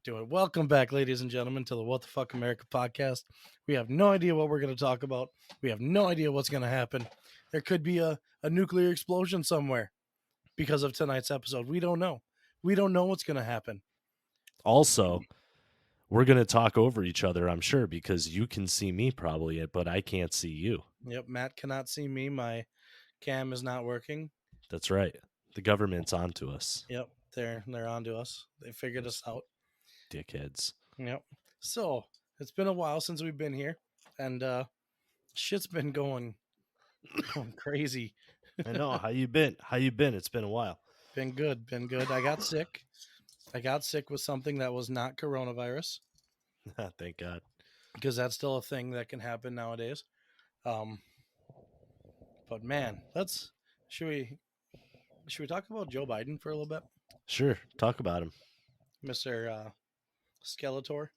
Do it. Welcome back, ladies and gentlemen, to the What the Fuck America podcast. We have no idea what we're going to talk about. We have no idea what's going to happen. There could be a nuclear explosion somewhere because of tonight's episode. We don't know. We don't know what's going to happen. Also, we're going to talk over each other, I'm sure, because you can see me probably, but I can't see you. Yep, Matt cannot see me. My cam is not working. That's right. The government's onto us. Yep, they're onto us. They figured us out. Dickheads. Yep. So, it's been a while since we've been here, and shit's been going crazy. I know. How you been? It's been a while. Been good. I got sick. I got sick with something that was not coronavirus, Thank God. because that's still a thing that can happen nowadays. But man, should we talk about Joe Biden for a little bit, Sure. Talk about him. Mr. Skeletor?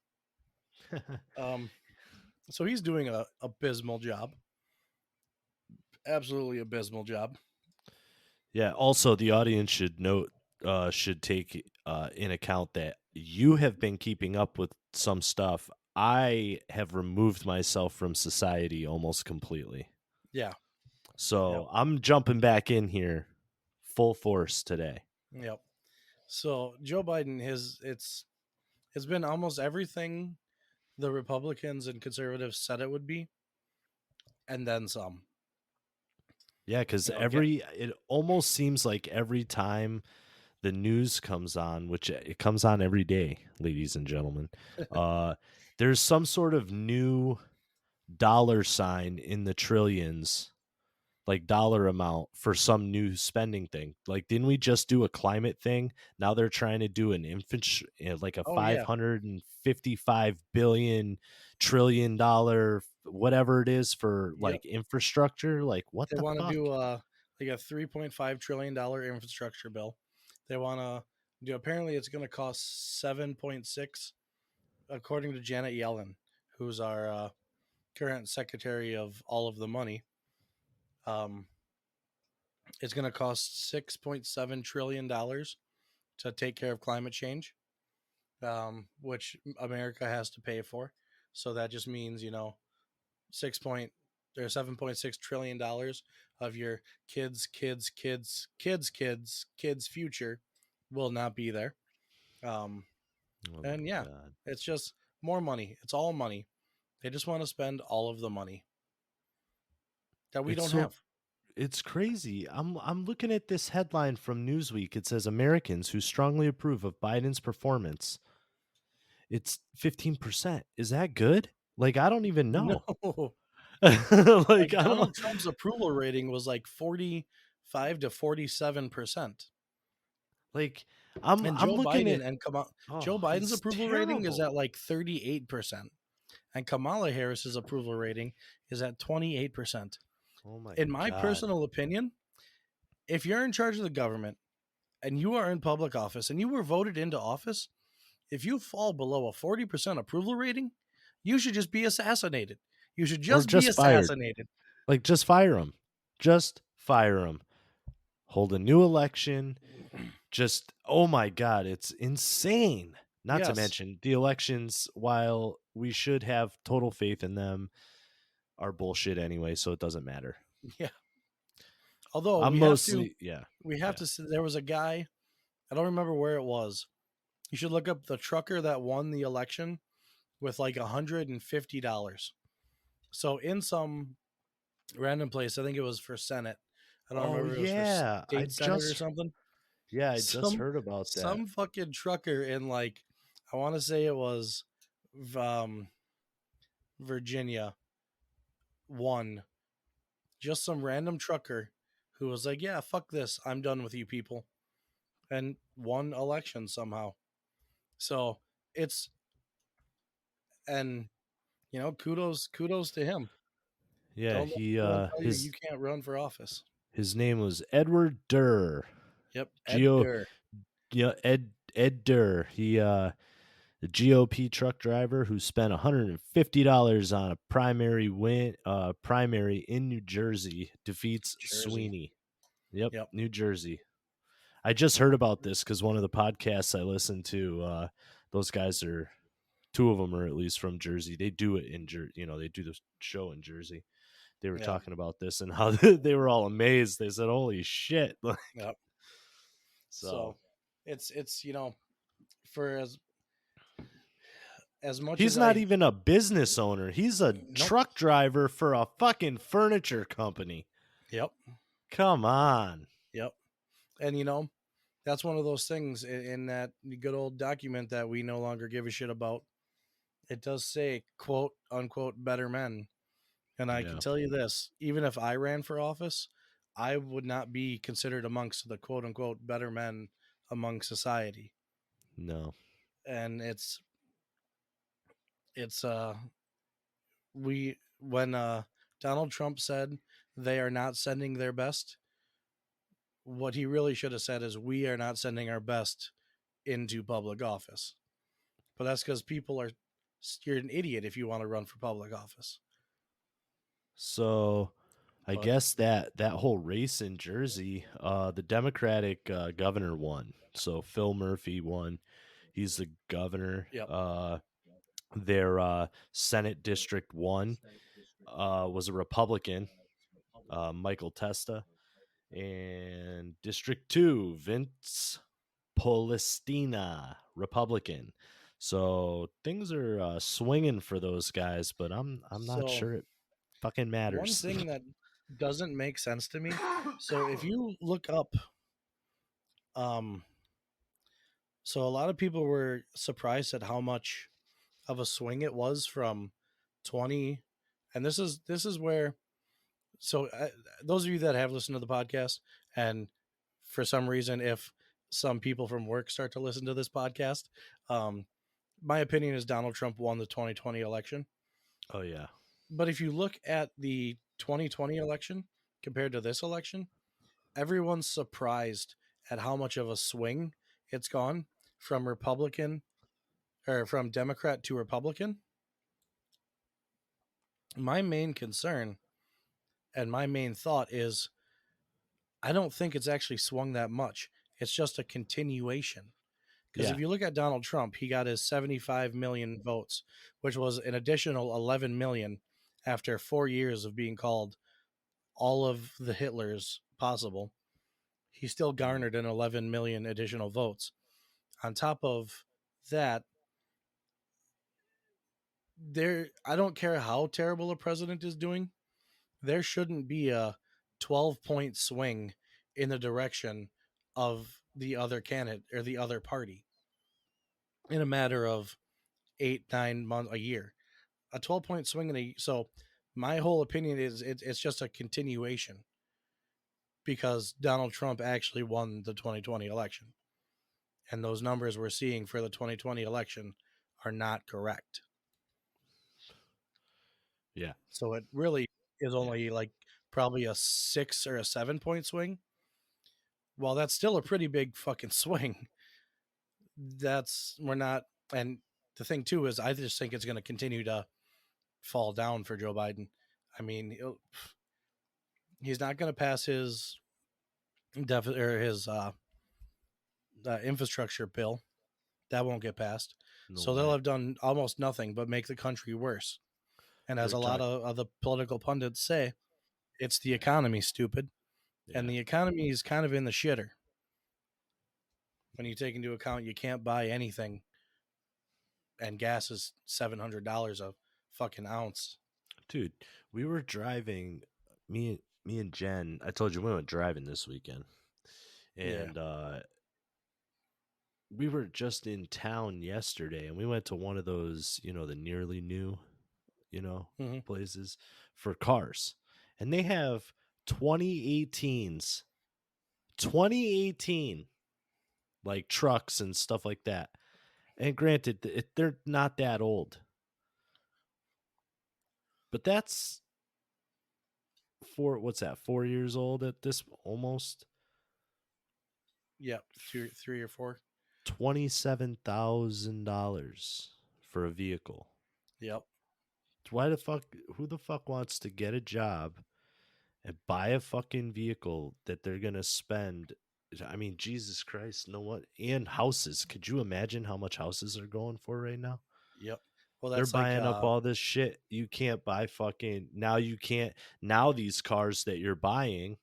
So he's doing a abysmal job. Absolutely abysmal job. Yeah. Also, the audience should take in account that you have been keeping up with some stuff. I have removed myself from society almost completely. Yeah. So I'm jumping back in here full force today. Yep. So Joe Biden, it's been almost everything the Republicans and conservatives said it would be, and then some. Yeah, because it almost seems like every time the news comes on, which it comes on every day, ladies and gentlemen, there's some sort of new dollar sign in the trillions, like dollar amount for some new spending thing. Like, didn't we just do a climate thing? Now they're trying to do like a Yeah. $555 trillion whatever it is for like infrastructure. Like, what They the want to fuck? do like a $3.5 trillion infrastructure bill. They want to do. Apparently, it's going to cost 7.6, according to Janet Yellen, who's our current secretary of all of the money. It's going to cost $6.7 trillion to take care of climate change, which America has to pay for. So that just means, $7.6 trillion of your kids' future will not be there. Oh And my yeah, God. it's just more money. It's all money. They just want to spend all of the money that we don't have. It's crazy. I'm looking at this headline from Newsweek. It says Americans who strongly approve of Biden's performance. It's 15%. Is that good? Like, I don't even know. No, Like, like I Donald don't Trump's approval rating was like 45 to 47%. like And I'm Joe looking Biden at and Joe oh, Biden's it's approval rating is terrible. at like 38%. And Kamala Harris's approval rating is at 28%. Oh my In my God. personal opinion, if you're in charge of the government and you are in public office and you were voted into office, if you fall below a 40% approval rating, you should just be assassinated. You should Or just be just fired. assassinated. Like, just fire him. Just fire him. Hold a new election. Just, oh my God, it's insane. Not to Yes. mention the elections, while we should have total faith in them, are bullshit anyway, so it doesn't matter. Yeah. Although I'm we have to, yeah. there was a guy, I don't remember where it was. You should look up the trucker that won the election with like $150. So in some random place, I think it was for Senate. I don't Oh remember if it was for yeah, state Senate or something. I just Some heard about that. some fucking trucker in like, I want to say it was um Virginia, won. Just some random trucker who was like, "Yeah, fuck this. I'm done with you people." And won election somehow. So, it's and kudos to him. Yeah, Don't let he anyone tell you you can't run for office. his name was Edward Durr. Yep, Ed Geo Durr. Yeah, Ed Durr. He the GOP truck driver who spent $150 on a primary in New Jersey defeats Jersey. Sweeney. Yep, Yep. New Jersey. I just heard about this because one of the podcasts I listened to those guys are, two of them are at least from Jersey. They do it in Jersey. You know, they do the show in Jersey. They were Yeah. talking about this and how they were all amazed. They said, "Holy shit!" Yep. So So it's for as much he's as not I even a business owner. He's a nope. truck driver for a fucking furniture company. Yep. Come on. Yep. And that's one of those things in that good old document that we no longer give a shit about. It does say quote unquote better men. And I can Yeah. tell you this, even if I ran for office, I would not be considered amongst the quote unquote better men among society. No. And it's we when Donald Trump said they are not sending their best, what he really should have said is we are not sending our best into public office. But that's because people are you're an idiot if you want to run for public office. So I But guess that whole race in Jersey, the Democratic governor won. So Phil Murphy won. He's the governor. yep. Their Senate District 1 was a Republican, Michael Testa. And District 2, Vince Polistina, Republican. So things are swinging for those guys, but I'm not So sure it fucking one matters. thing that doesn't make sense to me. So if you look up, um, so a lot of people were surprised at how much of a swing it was from 20, and this is where. So those of you that have listened to the podcast, and for some reason, if some people from work start to listen to this podcast, um, my opinion is Donald Trump won the 2020 election. Oh yeah. But if you look at the 2020 election compared to this election, everyone's surprised at how much of a swing it's gone from Republican or from Democrat to Republican. My main concern and my main thought is I don't think it's actually swung that much. It's just a continuation. Because Yeah. if you look at Donald Trump, he got his 75 million votes, which was an additional 11 million after 4 years of being called all of the Hitlers possible. He still Mhm. garnered an 11 million additional votes. On top of that, I don't care how terrible a president is doing, there shouldn't be a 12-point swing in the direction of the other candidate or the other party in a matter of 8 9 months a year. A 12-point swing in a so my whole opinion is it's just a continuation because Donald Trump actually won the 2020 election, and those numbers we're seeing for the 2020 election are not correct. Yeah. So it really is Yeah. only like probably a 6 or a 7 point swing. Well, that's still a pretty big fucking swing. We're not, and the thing too is I just think it's going to continue to fall down for Joe Biden. I mean, he's not going to pass his deficit or his infrastructure bill. That won't get passed. No So they'll way. have done almost nothing but make the country worse. And as They're a lot talking. of the political pundits say, it's the economy, stupid. And Yeah. the economy is kind of in the shitter when you take into account you can't buy anything and gas is $700 a fucking ounce. Dude, we were driving, me and Jen, I told you we went driving this weekend. Yeah. And we were just in town yesterday and we went to one of those, the nearly new, you know, Hmm. places for cars. And they have 2018s, 2018 like trucks and stuff like that. And granted, they're not that old. But that's what's that? 4 years old at this almost Yep. 3 or 4. $27,000 for a vehicle. Yep. Why the fuck? Who the fuck wants to get a job and buy a fucking vehicle that they're gonna spend? I mean, Jesus Christ, know what? And houses. Could you imagine how much houses are going for right now? Yep. Well, They're that's like buying up all this shit. You can't buy fucking now. You can't now. These cars that you're buying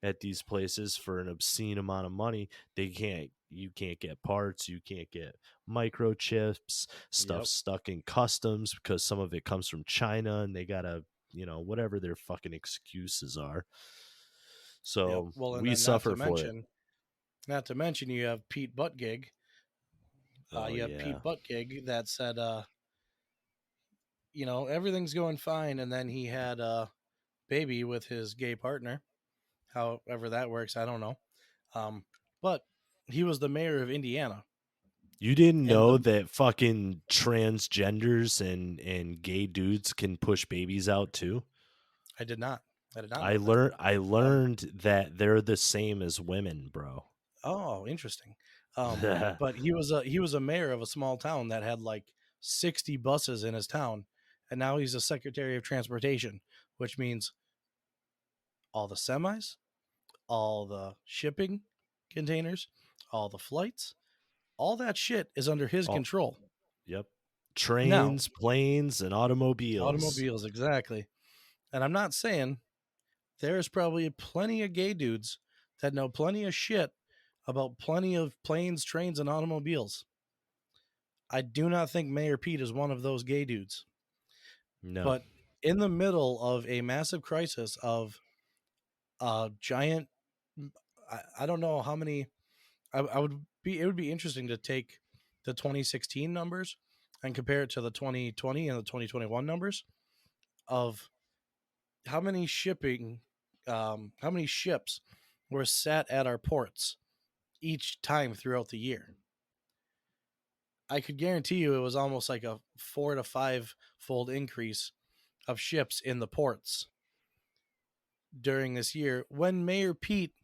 at these places for an obscene amount of money, they can't. You can't get parts. You can't get microchips. Stuff yep. stuck in customs because some of it comes from China, and they gotta, whatever their fucking excuses are. Yep. So Well, and we then suffer for it. not to mention, you have Pete Buttigieg. Oh You have yeah. Pete Buttigieg that said, everything's going fine, and then he had a baby with his gay partner. However that works, I don't know. Um, but he was the mayor of Indiana, You didn't and know that fucking transgenders and gay dudes can push babies out too? I did not. I did not I know that. learned I Um, learned that they're the same as women, bro. oh, interesting. But he was a mayor of a small town that had like 60 buses in his town, and now he's a secretary of transportation, which means all the semis, all the shipping containers, all the flights, all that shit is under his Oh, control. yep. Now, Trains, planes, and automobiles. automobiles, exactly. And I'm not saying there's probably plenty of gay dudes that know plenty of shit about plenty of planes, trains, and automobiles. I do not think Mayor Pete is one of those gay dudes. No. But in the middle of a massive crisis of a giant, I don't know how many, it would be interesting to take the 2016 numbers and compare it to the 2020 and the 2021 numbers of how many how many ships were sat at our ports each time throughout the year. I could guarantee you it was almost like a 4 to 5 fold increase of ships in the ports during this year when Mayor Pete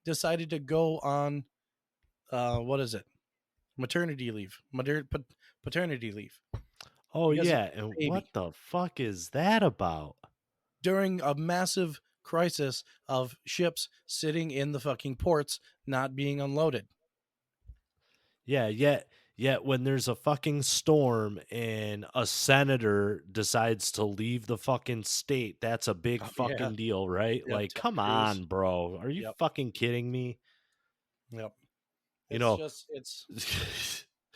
decided to go on what is it? Maternity leave, paternity leave Oh because he yeah, had and a what baby the fuck is that about? during a massive crisis of ships sitting in the fucking ports not being unloaded. Yeah, yet when there's a fucking storm and a senator decides to leave the fucking state, that's a big Oh yeah, fucking deal, right? yep. Like, Ted come Cruz. on, bro. Are you Yep, fucking kidding me? yep. You It's know, just it's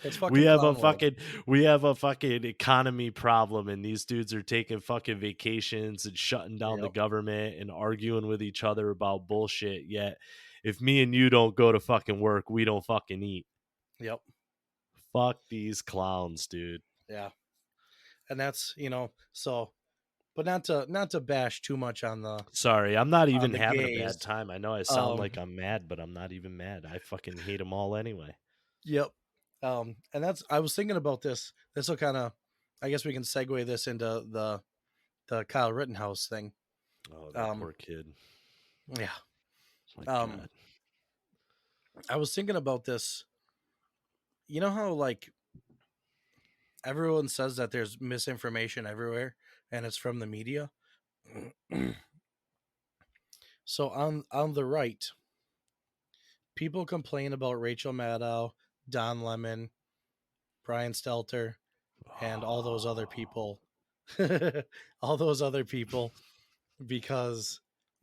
we fucking have a clown world. fucking economy problem, and these dudes are taking fucking vacations and shutting down the Yep, government and arguing with each other about bullshit. Yet if me and you don't go to fucking work, we don't fucking eat. yep, Fuck these clowns, dude. yeah. And that's so, but not to bash too much Sorry, I'm not on even the having a bad gays. time. I know I sound Um, like I'm mad, but I'm not even mad. I fucking hate them all anyway. yep. And that's I was thinking about this. This will kind of, I guess we can segue this into the Kyle Rittenhouse thing. Oh, that Um, poor kid. yeah. My Um, God. I was thinking about this. You know how like everyone says that there's misinformation everywhere and it's from the media. So on the right, people complain about Rachel Maddow, Don Lemon, Brian Stelter, and all those other people, all those other people, because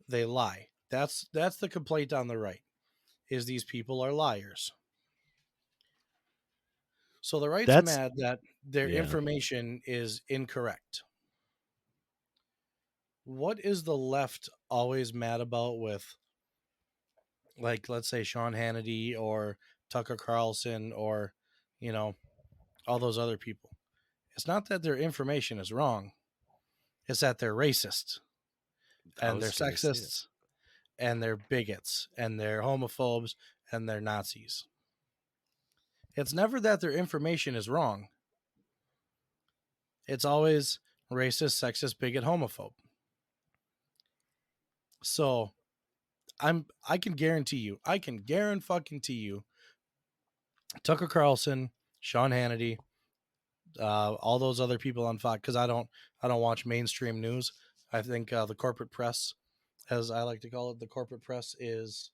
they lie. That's the complaint on the right. Is these people are liars. So the right's That's mad that their yeah. information is incorrect. What is the left always mad about with, like, let's say Sean Hannity or Tucker Carlson or, you know, all those other people? It's not that their information is wrong. It's that they're racist I and they're was gonna say it. sexists and they're bigots and they're homophobes and they're Nazis. It's never that their information is wrong. It's always racist, sexist, bigot, homophobe. So I can guarantee you, Tucker Carlson, Sean Hannity, all those other people on Fox, because I don't watch mainstream news. I think the corporate press, as I like to call it, the corporate press is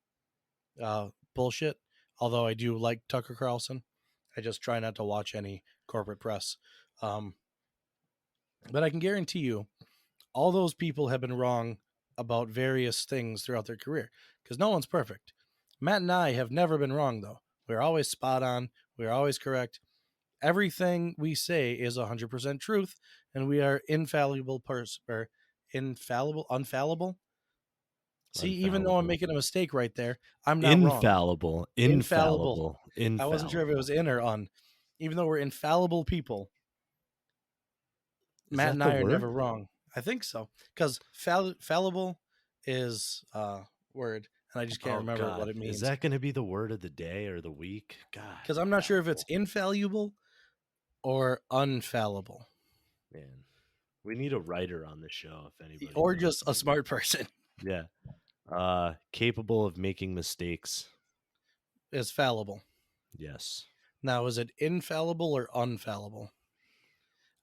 bullshit. Although I do like Tucker Carlson, I just try not to watch any corporate press. Um, but I can guarantee you, all those people have been wrong about various things throughout their career because no one's perfect. Matt and I have never been wrong, though. We're always spot on. We're always correct. Everything we say is 100% truth, and we are unfallible. See, even though I'm Unfallible. making a mistake right there, I'm not wrong. Infallible. Infallible. Infallible. I wasn't sure if it was Infallible. in or un. Even though we're infallible people, Is Matt that and the I are word? never wrong. I think so because fallible is a word, and I just can't Oh remember what God. it Is means. that going to be the word of the day or the week? God, Because I'm not sure if it's infallible. infallible or unfallible, Man. We need a writer on the show if anybody or knows. just a smart person. Yeah. Capable of making mistakes. Is fallible. Yes. Now, is it infallible or unfallible?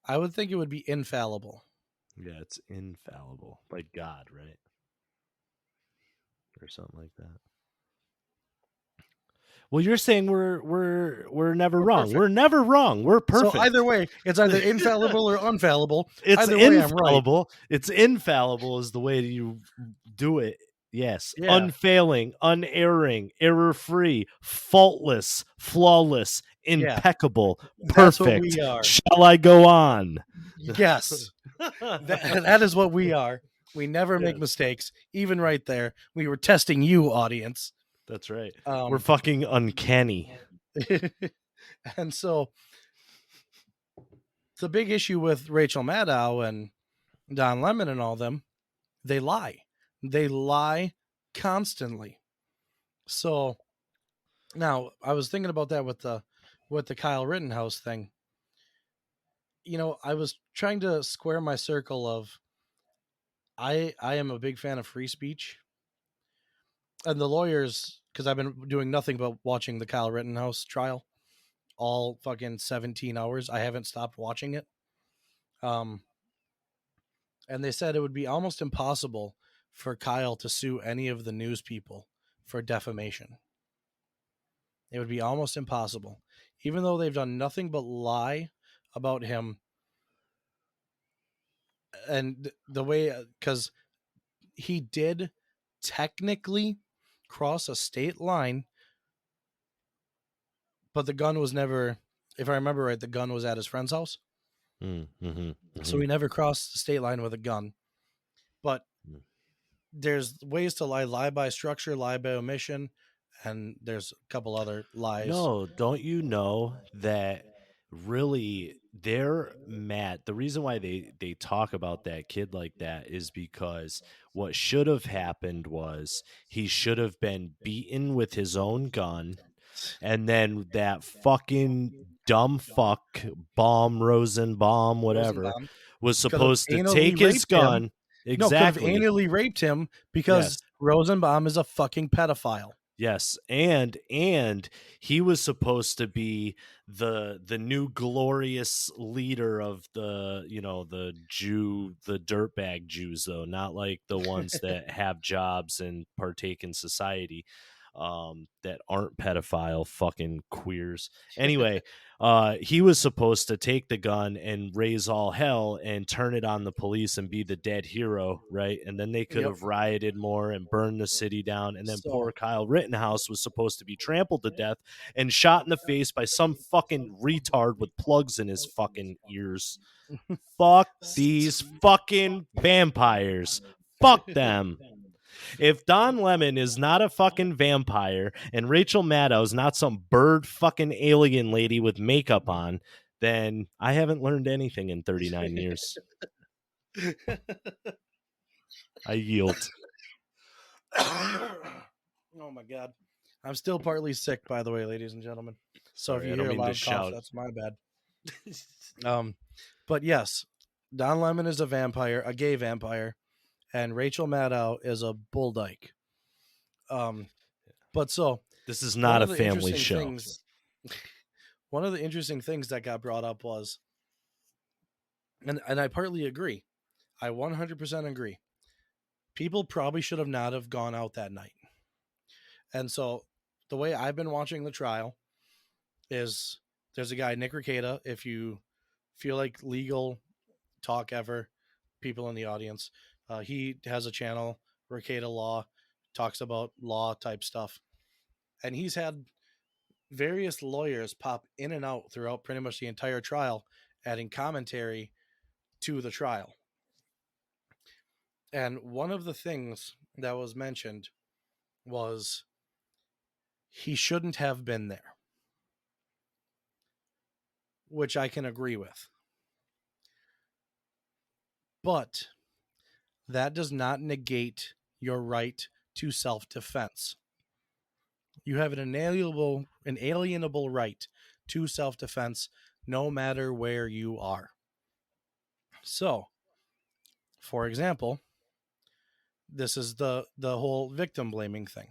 I would think it would be infallible. Yeah, it's infallible. Like God, right? Or something like that. Well, you're saying we're never We're wrong. perfect. We're never wrong. We're So either perfect. way, it's either infallible or unfallible. It's Either way, I'm right. infallible. It's infallible is the way you do it. Yes. Yeah, Unfailing, unerring, error free, faultless, flawless, yeah. impeccable, That's what perfect. we are. Shall I go on? Yes, that is what we are. We never make Yes, mistakes. Even right there, we were testing you, audience. that's right. We're Um, fucking uncanny. and so the big issue with Rachel Maddow and Don Lemon and all them, they lie. They lie constantly. So now I was thinking about that with the Kyle Rittenhouse thing. You know, I was trying to square my circle of I am a big fan of free speech, and the lawyers, because I've been doing nothing but watching the Kyle Rittenhouse trial all fucking 17 hours. I haven't stopped watching it. Um, and they said it would be almost impossible for Kyle to sue any of the news people for defamation. It would be almost impossible, even though they've done nothing but lie about him. And the way, because he did technically cross a state line, but the gun was never, if I remember right, the gun was at his friend's house. So Mm-hmm. he never crossed the state line with a gun. But there's ways to lie by structure, lie by omission, and there's a couple other lies. No, don't you know that really they're mad. The reason why they talk about that kid like that is because what should have happened was he should have been beaten with his own gun, and then that fucking dumb fuck Rosenbaum, whatever, Rosenbaum was could have supposed to anally take his raped him. gun. No, could have Exactly. anally raped him because Yes. Rosenbaum is a fucking pedophile. Yes, and he was supposed to be the new glorious leader of the dirtbag Jews, though, not like the ones that have jobs and partake in society, that aren't pedophile fucking queers. Anyway, he was supposed to take the gun and raise all hell and turn it on the police and be the dead hero, right? And then they could Yep. have rioted more and burned the city down. And then So poor Kyle Rittenhouse was supposed to be trampled to death and shot in the face by some fucking retard with plugs in his fucking ears. Fuck these fucking vampires. Fuck them. If Don Lemon is not a fucking vampire and Rachel Maddow is not some bird fucking alien lady with makeup on, then I haven't learned anything in 39 years. I yield. oh my god. I'm still partly sick, by the way, ladies and gentlemen. So if Sorry, you I don't hear a mean to loud cough, shout. that's my bad. But yes, Don Lemon is a vampire, a gay vampire, and Rachel Maddow is a bull dyke. Um, but so This is one not a of the family interesting show. things, one of the interesting things that got brought up was, and I partly agree, I 100% agree. People probably should have not have gone out that night. And so the way I've been watching the trial is there's a guy, Nick Ricada. If you feel like legal talk ever, people in the audience, he has a channel, Ricada Law, talks about law type stuff. And he's had various lawyers pop in and out throughout pretty much the entire trial, adding commentary to the trial. And one of the things that was mentioned was he shouldn't have been there, which I can agree with. But that does not negate your right to self-defense. You have an inalienable right to self-defense no matter where you are. So, for example, this is the whole victim blaming thing.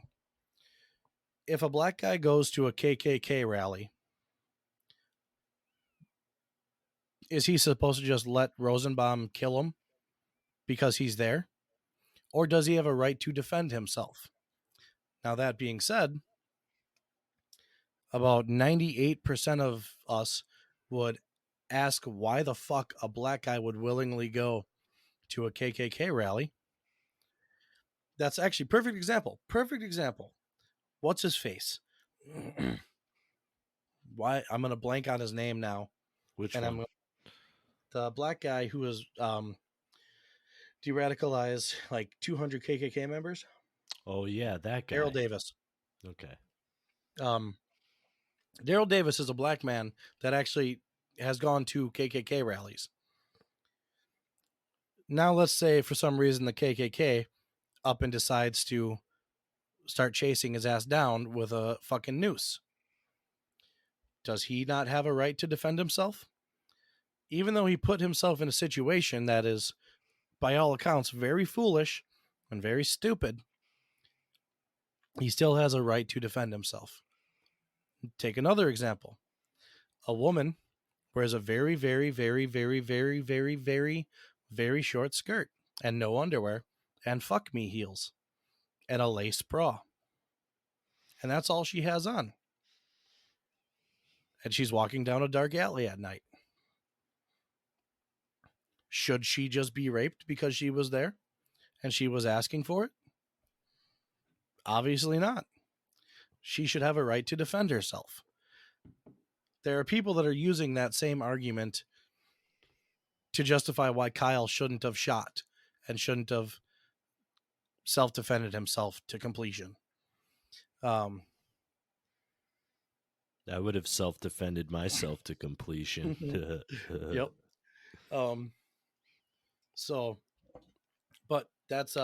If a black guy goes to a KKK rally, is he supposed to just let Rosenbaum kill him because he's there? Or does he have a right to defend himself? Now, that being said, about 98% of us would ask why the fuck a black guy would willingly go to a KKK rally. That's actually perfect example. Perfect example. What's his face? Why I'm gonna blank on his name now. Which And one? I'm the black guy who was de-radicalized like 200 KKK members. Oh yeah, that Daryl guy. Davis. Okay. Um, Daryl Davis is a black man that actually has gone to KKK rallies. Now, let's say for some reason the KKK up and decides to start chasing his ass down with a fucking noose. Does he not have a right to defend himself? Even though he put himself in a situation that is, by all accounts, very foolish and very stupid, he still has a right to defend himself. Take another example. A woman wears a very, very, very, very, very, very, very, very short skirt and no underwear and fuck me heels and a lace bra. And that's all she has on. And she's walking down a dark alley at night. Should she just be raped because she was there and she was asking for it? Obviously not. She should have a right to defend herself. There are people that are using that same argument to justify why Kyle shouldn't have shot and shouldn't have self-defended himself to completion. Um, I would have self-defended myself to completion. yep. So, but that's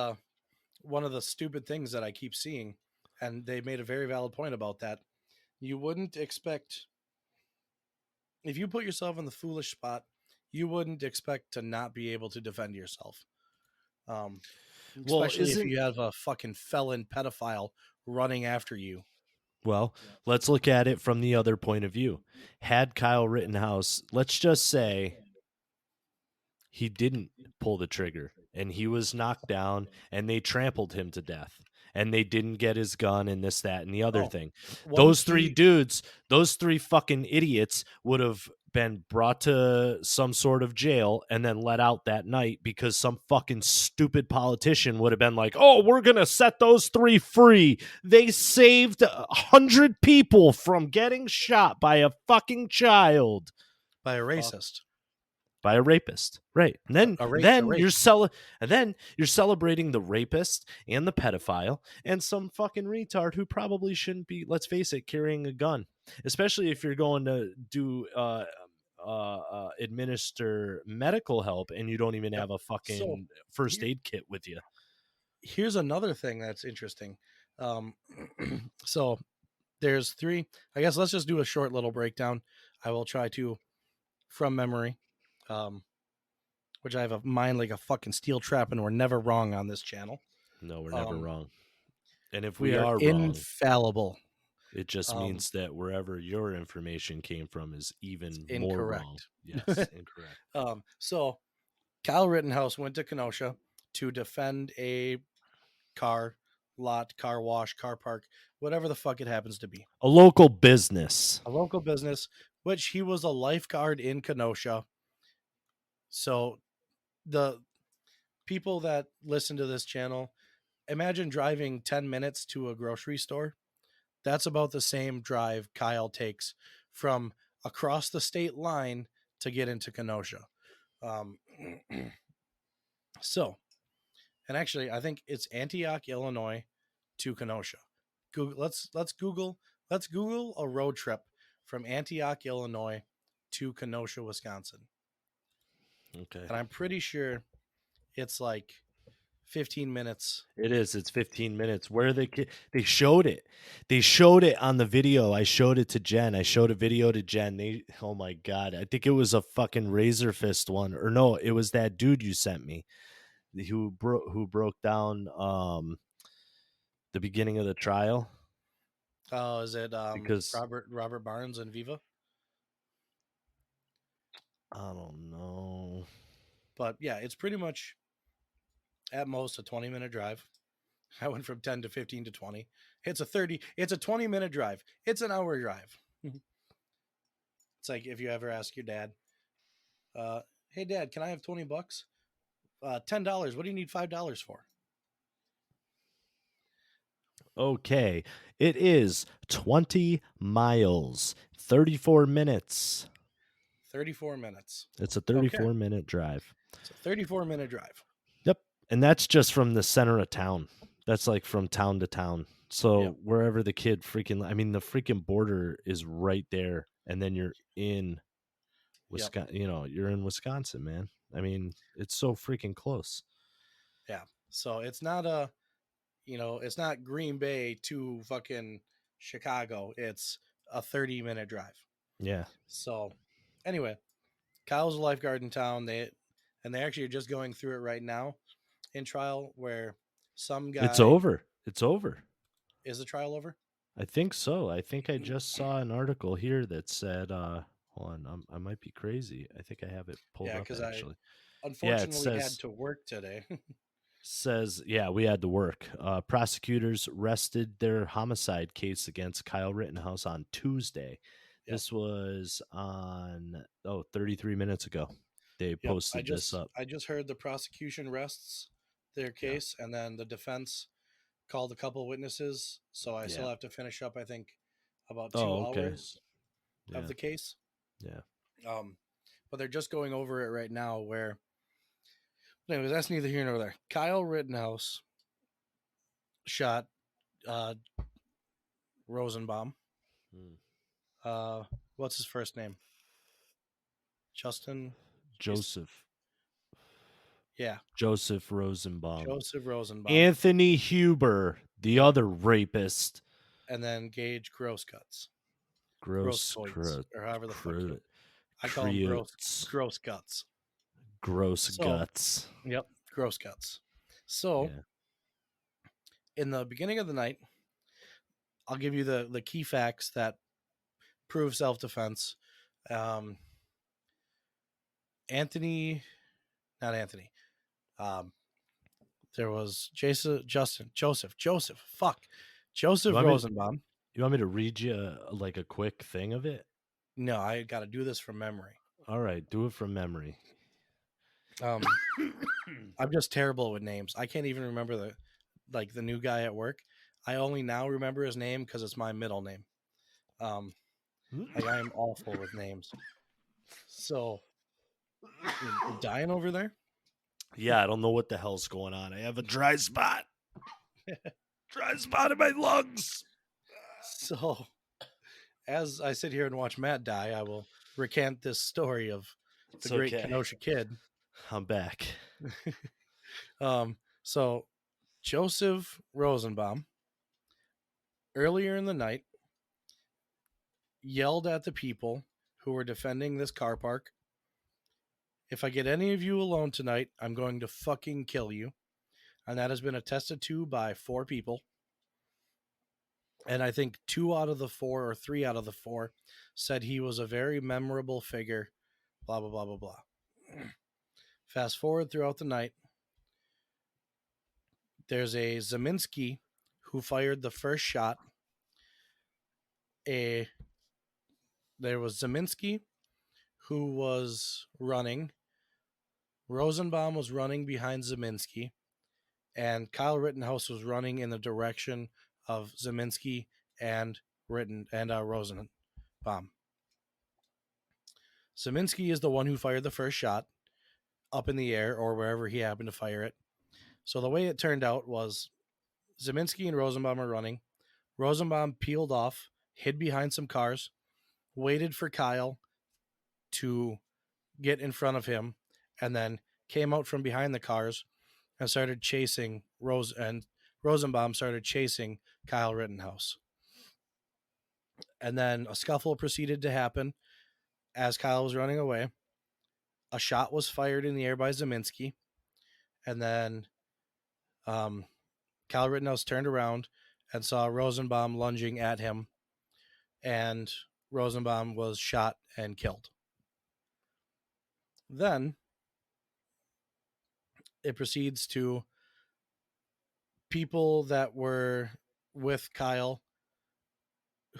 one of the stupid things that I keep seeing, and they made a very valid point about that. You wouldn't expect, if you put yourself in the foolish spot, you wouldn't expect to not be able to defend yourself. Um, Well, especially if isn't you have a fucking felon pedophile running after you. well, let's look at it from the other point of view. Had Kyle Rittenhouse, let's just say he didn't pull the trigger and he was knocked down and they trampled him to death and they didn't get his gun and this, that, and the other Oh, thing. once Those three he, dudes, those three fucking idiots would have been brought to some sort of jail and then let out that night because some fucking stupid politician would have been like, oh, we're going to set those three free. They saved 100 people from getting shot by a fucking child. by a racist, By a rapist, right? And then, a then you're racist. and then you're celebrating the rapist and the pedophile and some fucking retard who probably shouldn't be. Let's face it, carrying a gun, especially if you're going to do administer medical help and you don't even Yep. have a So fucking first here, aid kit with you. here's another thing that's interesting. Um, so there's three. I guess let's just do a short little breakdown. I will try to, from memory, which I have a mind like a fucking steel trap, and we're never wrong on this channel. No, we're never Um, wrong. And if we we are are wrong, infallible. it just Um, means that wherever your information came from is even more wrong. incorrect. Yes, incorrect. So Kyle Rittenhouse went to Kenosha to defend a car lot, car wash, car park, whatever the fuck it happens to be. A local business. A local business, which he was a lifeguard in Kenosha. So the people that listen to this channel, imagine driving 10 minutes to a grocery store. That's about the same drive Kyle takes from across the state line to get into Kenosha. Um, so, and actually, I think it's Antioch, Illinois to Kenosha. Google, let's Google a road trip from Antioch, Illinois to Kenosha, Wisconsin. Okay. And I'm pretty sure it's like 15 minutes. It is. It's 15 minutes. Where they showed it. They showed it on the video. I showed it to Jen. I showed a video to Jen. Oh my god. I think it was a fucking Razor Fist one. Or no, it was that dude you sent me who broke down the beginning of the trial. Oh, is it Because Robert Barnes and Viva? I don't know. But yeah, it's pretty much at most a 20-minute drive. I went from 10 to 15 to 20. It's a 20-minute drive. It's an hour drive. It's like if you ever ask your dad, hey dad, can I have $20? $10. What do you need $5 for? Okay. It is 20 miles, 34 minutes. 34 minutes. It's a 34-minute drive. It's a 34-minute drive. Yep. And that's just from the center of town. That's like from town to town. So Yep. wherever the kid the freaking border is right there. And then you're in Wisconsin, you're in Wisconsin, man. I mean, it's so freaking close. Yeah. So it's not it's not Green Bay to fucking Chicago. It's a 30-minute drive. Yeah. So anyway, Kyle's a lifeguard in town. They actually are just going through it right now in trial where some guy. It's over. It's over. Is the trial over? I think so. I think I just saw an article here that said, hold on, I might be crazy. I think I have it pulled up because actually. I unfortunately had to work today. We had to work. Prosecutors rested their homicide case against Kyle Rittenhouse on Tuesday. Yep. This was on 33 minutes ago. They posted this up. I just heard the prosecution rests their case, and then the defense called a couple witnesses, so I still have to finish up, I think, about 2 hours of the case. Yeah. But they're just going over it right now where, anyways, that's neither here nor there. Kyle Rittenhouse shot Rosenbaum. What's his first name? Joseph. Yeah. Joseph Rosenbaum. Anthony Huber, the other rapist. And then Gage Grossguts. Grossguts. Or however the fuck. I call him gross guts. Gross guts. Yep. Gross guts. So, in the beginning of the night, I'll give you the key facts that prove self-defense. There was Joseph Rosenbaum. You want me to read you like a quick thing of it? No, I got to do this from memory. All right, do it from memory. I'm just terrible with names. I can't even remember the new guy at work. I only now remember his name because it's my middle name. I am awful with names. So, you dying over there? Yeah, I don't know what the hell's going on. I have a dry spot. Dry spot in my lungs. So, as I sit here and watch Matt die, I will recant this story of the great Kenosha kid. I'm back. So, Joseph Rosenbaum, earlier in the night, yelled at the people who were defending this car park. If I get any of you alone tonight, I'm going to fucking kill you. And that has been attested to by 4 people. And I think 2 out of the 4 or 3 out of the 4 said he was a very memorable figure, blah, blah, blah, blah, blah. Fast forward throughout the night. There's a Zeminski who fired the first shot. A There was Zeminski, who was running. Rosenbaum was running behind Zeminski, and Kyle Rittenhouse was running in the direction of Zeminski and Rosenbaum. Zeminski is the one who fired the first shot up in the air or wherever he happened to fire it. So the way it turned out was Zeminski and Rosenbaum are running. Rosenbaum peeled off, hid behind some cars, waited for Kyle to get in front of him, and then came out from behind the cars and started chasing Rosenbaum started chasing Kyle Rittenhouse. And then a scuffle proceeded to happen as Kyle was running away. A shot was fired in the air by Zeminski, and then Kyle Rittenhouse turned around and saw Rosenbaum lunging at him, and Rosenbaum was shot and killed. Then it proceeds to people that were with Kyle,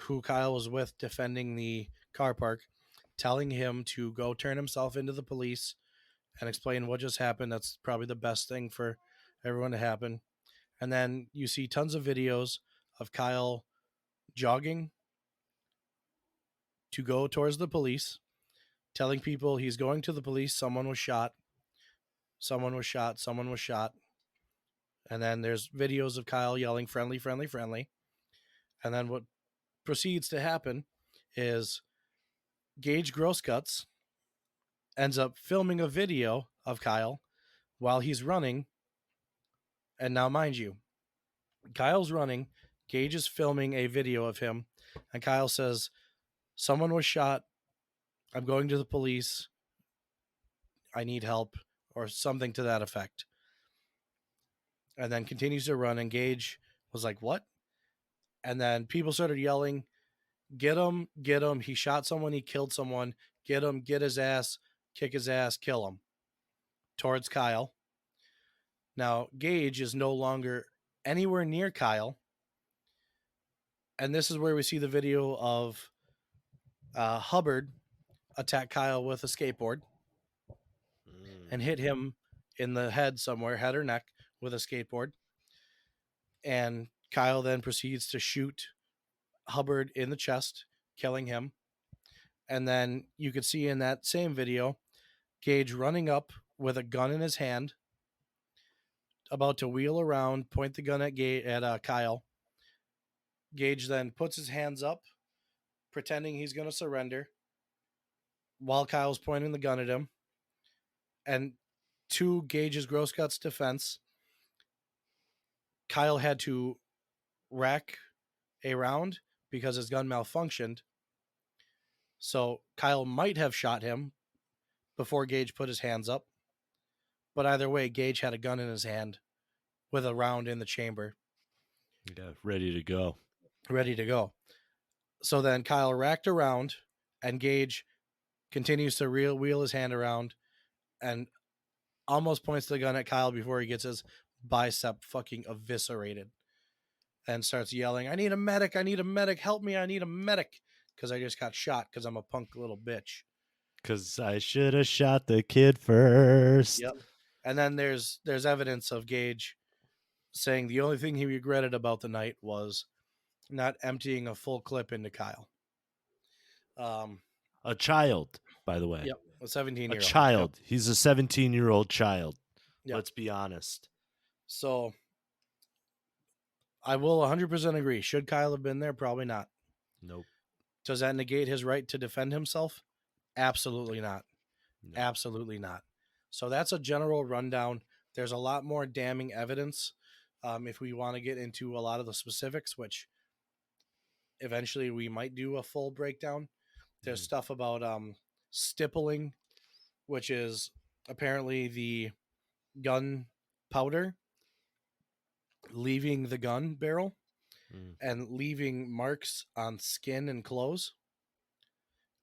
who Kyle was with defending the car park, telling him to go turn himself into the police and explain what just happened. That's probably the best thing for everyone to happen. And then you see tons of videos of Kyle jogging to go towards the police, telling people he's going to the police. Someone was shot. Someone was shot. Someone was shot. And then there's videos of Kyle yelling, friendly, friendly, friendly. And then what proceeds to happen is Gage Grossguts ends up filming a video of Kyle while he's running. And now, mind you, Kyle's running. Gage is filming a video of him. And Kyle says, someone was shot. I'm going to the police. I need help, or something to that effect. And then continues to run. And Gage was like, what? And then people started yelling, get him, get him. He shot someone. He killed someone. Get him, get his ass, kick his ass, kill him. Towards Kyle. Now, Gage is no longer anywhere near Kyle. And this is where we see the video of Hubbard attack Kyle with a skateboard and hit him in the head somewhere, head or neck, with a skateboard. And Kyle then proceeds to shoot Hubbard in the chest, killing him. And then you could see in that same video, Gage running up with a gun in his hand, about to wheel around, point the gun at Kyle. Gage then puts his hands up, pretending he's going to surrender, while Kyle's pointing the gun at him. And to Gage's Grossguts' defense, Kyle had to rack a round because his gun malfunctioned. So Kyle might have shot him before Gage put his hands up. But either way, Gage had a gun in his hand with a round in the chamber. Yeah, ready to go. Ready to go. So then Kyle racked around, and Gage continues to wheel his hand around and almost points the gun at Kyle before he gets his bicep fucking eviscerated and starts yelling, I need a medic, help me, I need a medic, because I just got shot because I'm a punk little bitch. Because I should have shot the kid first. Yep. And then there's evidence of Gage saying the only thing he regretted about the night was not emptying a full clip into Kyle. A child, by the way. Yep, a 17-year-old. A child. Yep. He's a 17-year-old child. Yep. Let's be honest. So I will 100% agree. Should Kyle have been there? Probably not. Nope. Does that negate his right to defend himself? Absolutely not. No. Absolutely not. So that's a general rundown. There's a lot more damning evidence if we want to get into a lot of the specifics, which eventually we might do a full breakdown. There's stuff about stippling, which is apparently the gun powder leaving the gun barrel and leaving marks on skin and clothes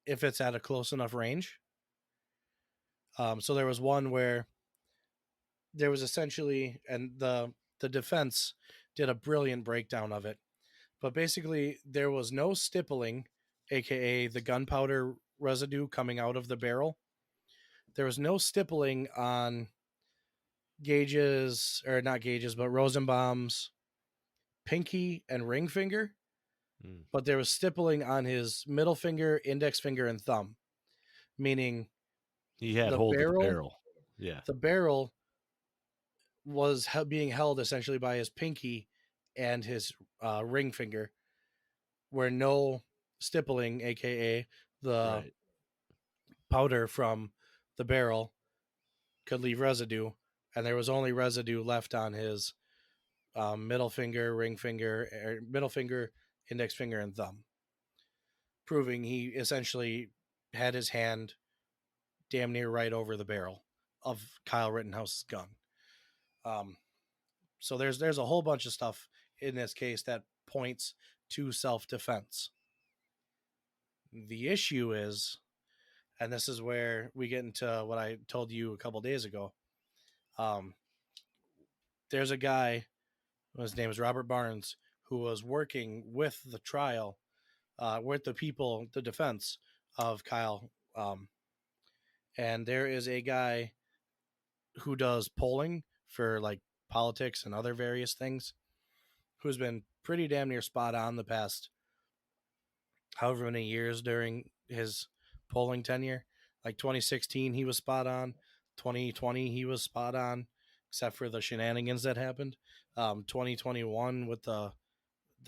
if it's at a close enough range. So there was one where there was essentially, and the defense did a brilliant breakdown of it. But basically, there was no stippling, aka the gunpowder residue coming out of the barrel. There was no stippling on Gage's, or not Gage's, but Rosenbaum's pinky and ring finger, Mm. but there was stippling on his middle finger, index finger, and thumb, meaning He had the hold of the barrel, barrel. Yeah. the barrel was being held essentially by his pinky and his ring finger, where no stippling, aka the Right. powder from the barrel, could leave residue, and there was only residue left on his middle finger, ring finger, middle finger, index finger, and thumb, proving he essentially had his hand damn near right over the barrel of Kyle Rittenhouse's gun. Um, so there's a whole bunch of stuff in this case that points to self defense. The issue is, and this is where we get into what I told you a couple days ago. Um, there's a guy, his name is Robert Barnes, who was working with the trial, with the people, the defense of Kyle. And there is a guy who does polling for like politics and other various things, who's been pretty damn near spot on the past however many years during his polling tenure. Like 2016, he was spot on. 2020, he was spot on, except for the shenanigans that happened. 2021 with the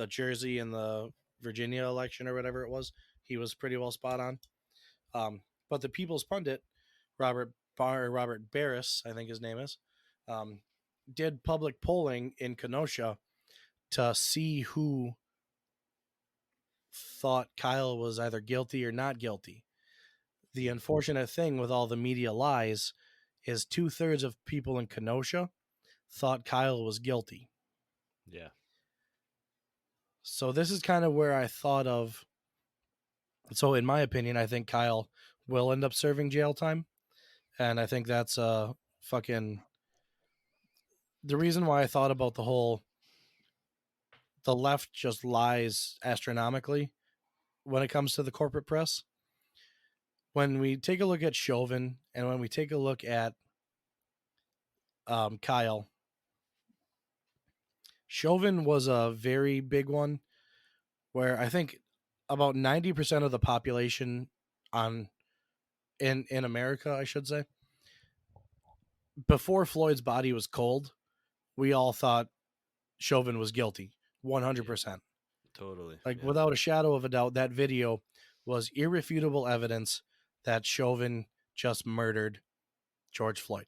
Jersey and the Virginia election or whatever it was, he was pretty well spot on. But the People's Pundit, Robert Barris, I think his name is, um, did public polling in Kenosha to see who thought Kyle was either guilty or not guilty. The Mm. unfortunate thing with all the media lies is 2/3 of people in Kenosha thought Kyle was guilty. Yeah. So this is kind of where I thought of. So in my opinion, I think Kyle will end up serving jail time, and I think that's fucking the reason why I thought about the left just lies astronomically when it comes to the corporate press. When we take a look at Chauvin and when we take a look at Kyle, Chauvin was a very big one where I think about 90% of the population on in America, I should say, before Floyd's body was cold, we all thought Chauvin was guilty, Yeah. 100%. Totally. Like Yeah. without a shadow of a doubt, that video was irrefutable evidence that Chauvin just murdered George Floyd.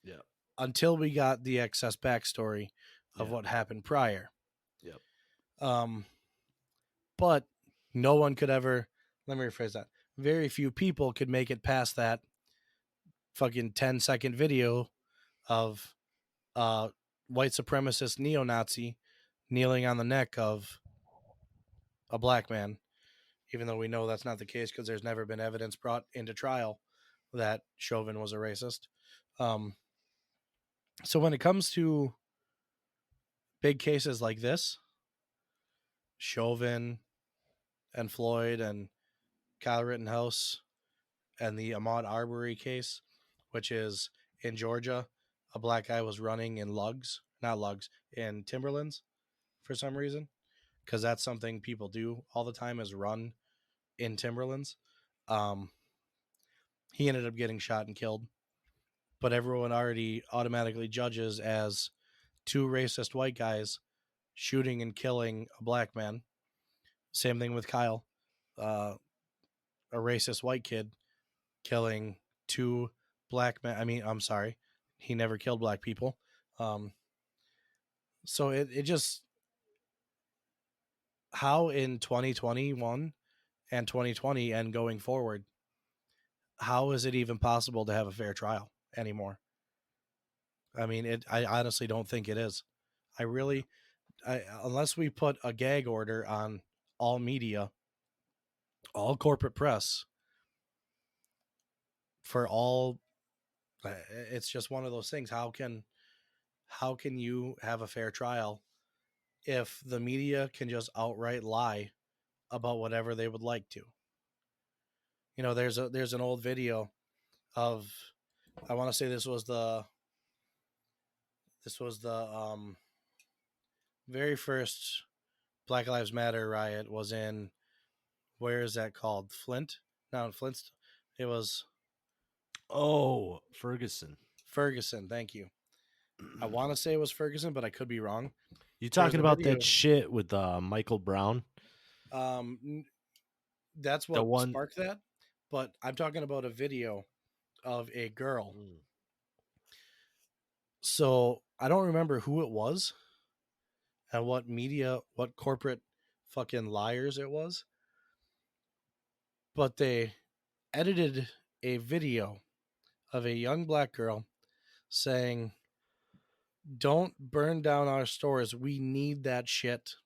Yeah. Until we got the excess backstory of Yeah. what happened prior. Yep. Um, but no one could ever, let me rephrase that. Very few people could make it past that fucking 10-second video of white supremacist neo-Nazi kneeling on the neck of a black man, even though we know that's not the case because there's never been evidence brought into trial that Chauvin was a racist. Um, so when it comes to big cases like this, Chauvin and Floyd and Kyle Rittenhouse and the Ahmaud Arbery case, which is in Georgia, a black guy was running in in Timberlands for some reason, because that's something people do all the time is run in Timberlands. Um, he ended up getting shot and killed, but everyone already automatically judges as two racist white guys shooting and killing a black man. Same thing with Kyle, uh, a racist white kid killing two black men. I mean, I'm sorry, he never killed black people. Um, so it just, how in 2021 and 2020 and going forward, how is it even possible to have a fair trial anymore? I mean, I honestly don't think it is. I really, unless we put a gag order on all media, all corporate press, for all, it's just one of those things. How can you have a fair trial if the media can just outright lie about whatever they would like to. You know, there's an old video of, I want to say this was the very first Black Lives Matter riot was in, where is that called? Flint? No, in Flint. It was Oh, Ferguson. Ferguson. Thank you. I want to say it was Ferguson, but I could be wrong. You There's talking a about that video. shit with Michael Brown? That's The what one. sparked that. But I'm talking about a video of a girl. Mm. So I don't remember who it was and what media, what corporate fucking liars it was, but they edited a video of a young black girl saying, "Don't burn down our stores. We need that shit."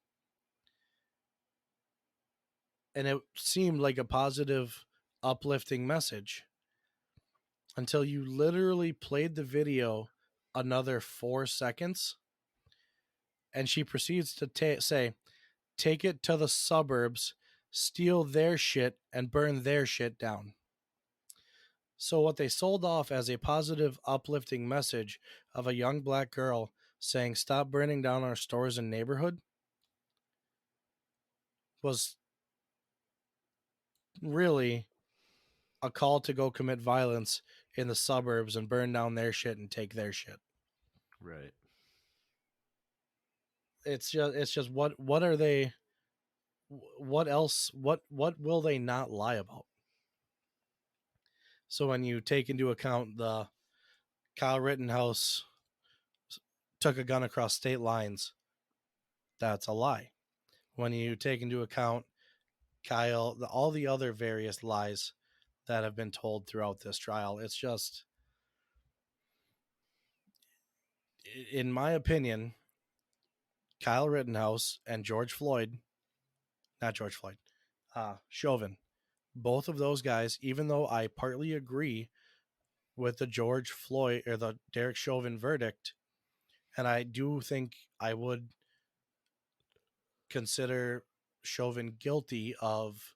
And it seemed like a positive, uplifting message until you literally played the video another 4 seconds, and she proceeds to say, "Take it to the suburbs, steal their shit, and burn their shit down." So, what they sold off as a positive, uplifting message of a young black girl saying, "Stop burning down our stores and neighborhood," was really a call to go commit violence in the suburbs and burn down their shit and take their shit. Right. It's just what are they, what else, what will they not lie about? So when you take into account the Kyle Rittenhouse took a gun across state lines, that's a lie. When you take into account all the other various lies that have been told throughout this trial, it's just, in my opinion, Kyle Rittenhouse and George Floyd, Chauvin, both of those guys, even though I partly agree with the George Floyd or the Derek Chauvin verdict, and I do think I would consider Chauvin guilty of,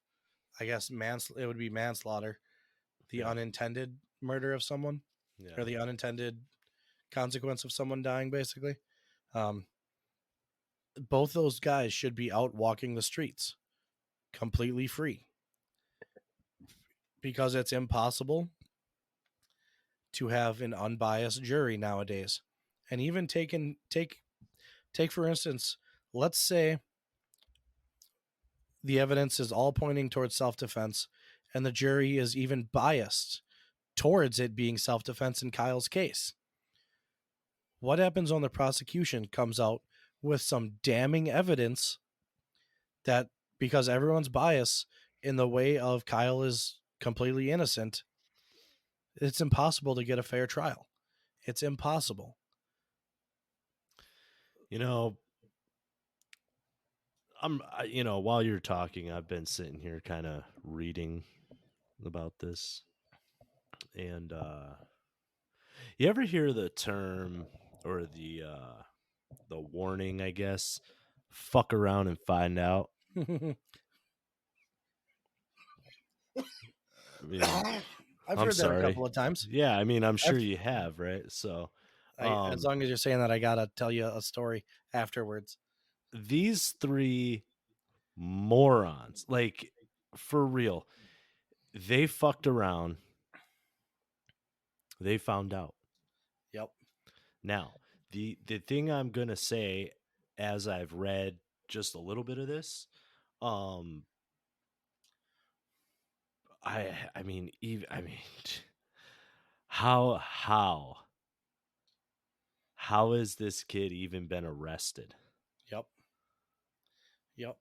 I guess, it would be manslaughter, the Yeah. unintended murder of someone, Yeah. or the unintended consequence of someone dying, basically. Um, both those guys should be out walking the streets completely free, because it's impossible to have an unbiased jury nowadays. And even take for instance, let's say the evidence is all pointing towards self-defense and the jury is even biased towards it being self-defense in Kyle's case. What happens when the prosecution comes out with some damning evidence that, because everyone's biased in the way of Kyle is completely innocent, it's impossible to get a fair trial. It's impossible. You know, while you're talking, I've been sitting here kind of reading about this. And you ever hear the term or the warning, I guess, fuck around and find out? I mean, I've I'm heard that a sorry. couple of times. Yeah, I mean, I'm sure I've you have, right? So, as um long as you're saying that, I gotta tell you a story afterwards. these three morons, like, for real, they fucked around, they found out. Yep. Now, the thing I'm gonna say, as I've read just a little bit of this, um, I mean, even I mean, how has this kid even been arrested? Yep. Yep.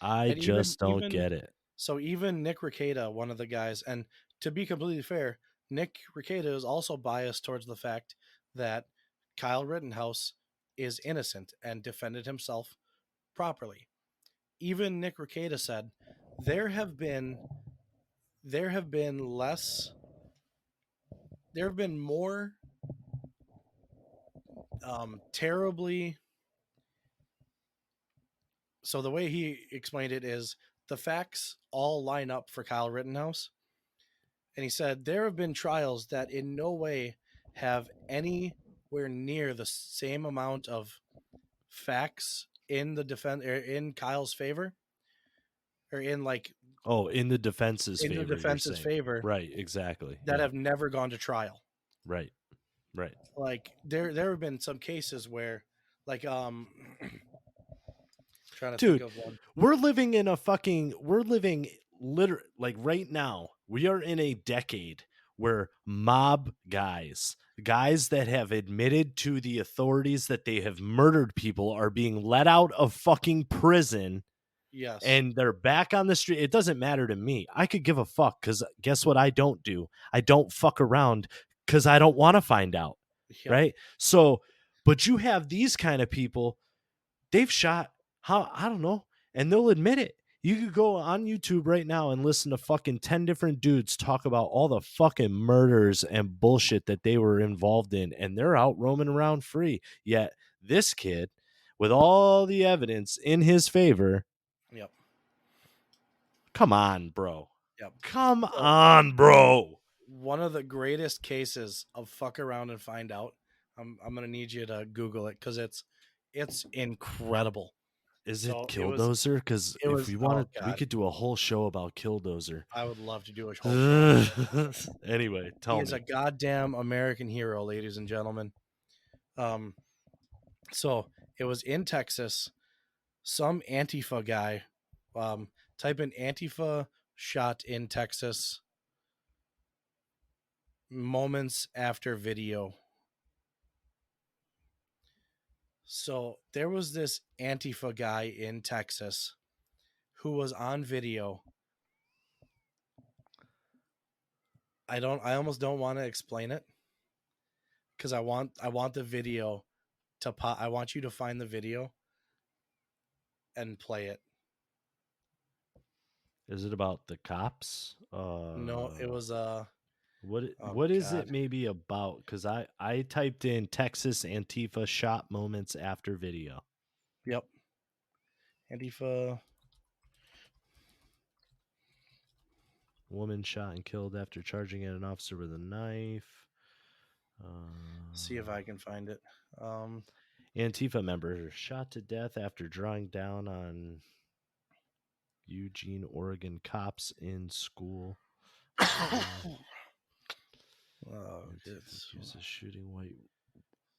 I And even just don't even get it. so even Nick Rekieta, one of the guys, and to be completely fair, Nick Rekieta is also biased towards the fact that Kyle Rittenhouse is innocent and defended himself properly. Even Nick Rekieta said there have been there have been less there have been more terribly So the way he explained it is the facts all line up for Kyle Rittenhouse. And he said there have been trials that in no way have anywhere near the same amount of facts in the defense or in Kyle's favor or in like Oh, in the defense's in the favor, you're defense's saying. favor Right, exactly. that Yeah. have never gone to trial. Right. Right. Like there have been some cases where like trying to think Dude, of one. we're living literally like right now. We are in a decade where mob guys that have admitted to the authorities that they have murdered people are being let out of fucking prison Yes. and they're back on the street. It doesn't matter to me. I could give a fuck because guess what I don't do? I don't fuck around because I don't want to find out. Yep. Right. So, but you have these kind of people, they've shot, how, I don't know, and they'll admit it. You could go on YouTube right now and listen to fucking 10 different dudes talk about all the fucking murders and bullshit that they were involved in, and they're out roaming around free. Yet this kid, with all the evidence in his favor, Yep. come on, bro. Yep. Come So on, bro. one of the greatest cases of fuck around and find out. I'm gonna need you to Google it because it's incredible. Is it So Killdozer? Because if we oh wanted, we god, could do a whole show about Killdozer. I would love to do a whole show on Anyway, he tell is a me. goddamn American hero, ladies and gentlemen. Um, so it was in Texas. Some Antifa guy, type in Antifa shot in Texas moments after video. So there was this Antifa guy in Texas who was on video. I almost don't want to explain it because I want the video to pop. I want you to find the video and play it. Is it about the cops? No, it was oh What is it god. maybe about? Because I typed in Texas Antifa shot moments after video. Yep. Antifa. Woman shot and killed after charging at an officer with a knife. See if I can find it. Antifa member shot to death after drawing down on Eugene, Oregon cops in school. oh, Antifa it's accused of shooting white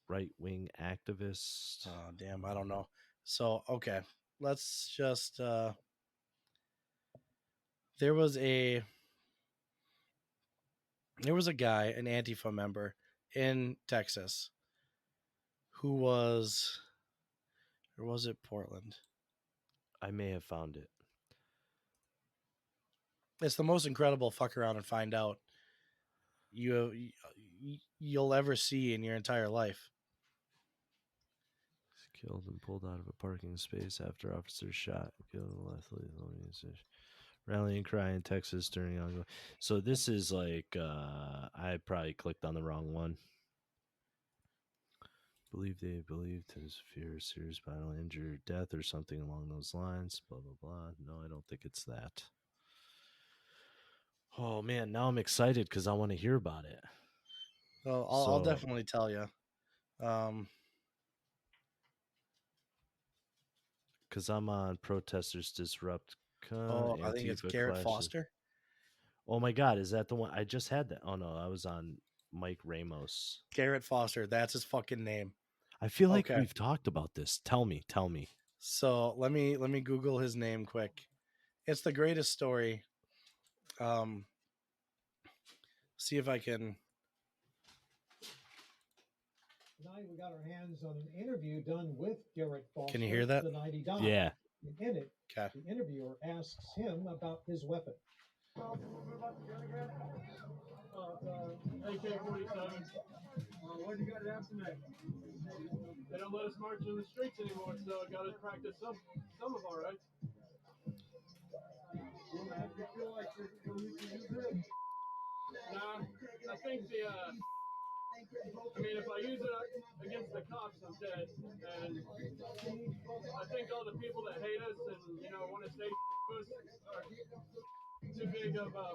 right wing activist. oh damn, I don't know. So okay, let's just there was a guy, an Antifa member in Texas who was or was it Portland? I may have found it. It's the most incredible fuck around and find out you'll ever see in your entire life. Killed and pulled out of a parking space after officers shot. Killed and left rallying cry in Texas during ongoing. So this is like I probably clicked on the wrong one. They believed his fear serious bodily injury or death or something along those lines. Blah blah blah. No, I don't think it's that. Oh man, now I'm excited because I want to hear about it. So I'll So definitely tell you. because I'm on protesters disrupt I think it's Antifa Garrett clashes. Foster. Oh my god, is that the one? I just had that. Oh no, I was on Mike Ramos. Garrett Foster, that's his fucking name. I feel like Okay. we've talked about this. Tell me. So let me Google his name quick. It's the greatest story. See if I can. Tonight we got our hands on an interview done with Garrett Foster. Can you hear that? The night he died. Yeah. In it, Okay. the interviewer asks him about his weapon. AK-47. Why you got it out tonight? They don't let us march in the streets anymore, so I got to practice some of our rights. You feel like you can use it? Nah, I think I mean, if I use it against the cops, I'm dead. And I think all the people that hate us and, want to say us are too big of a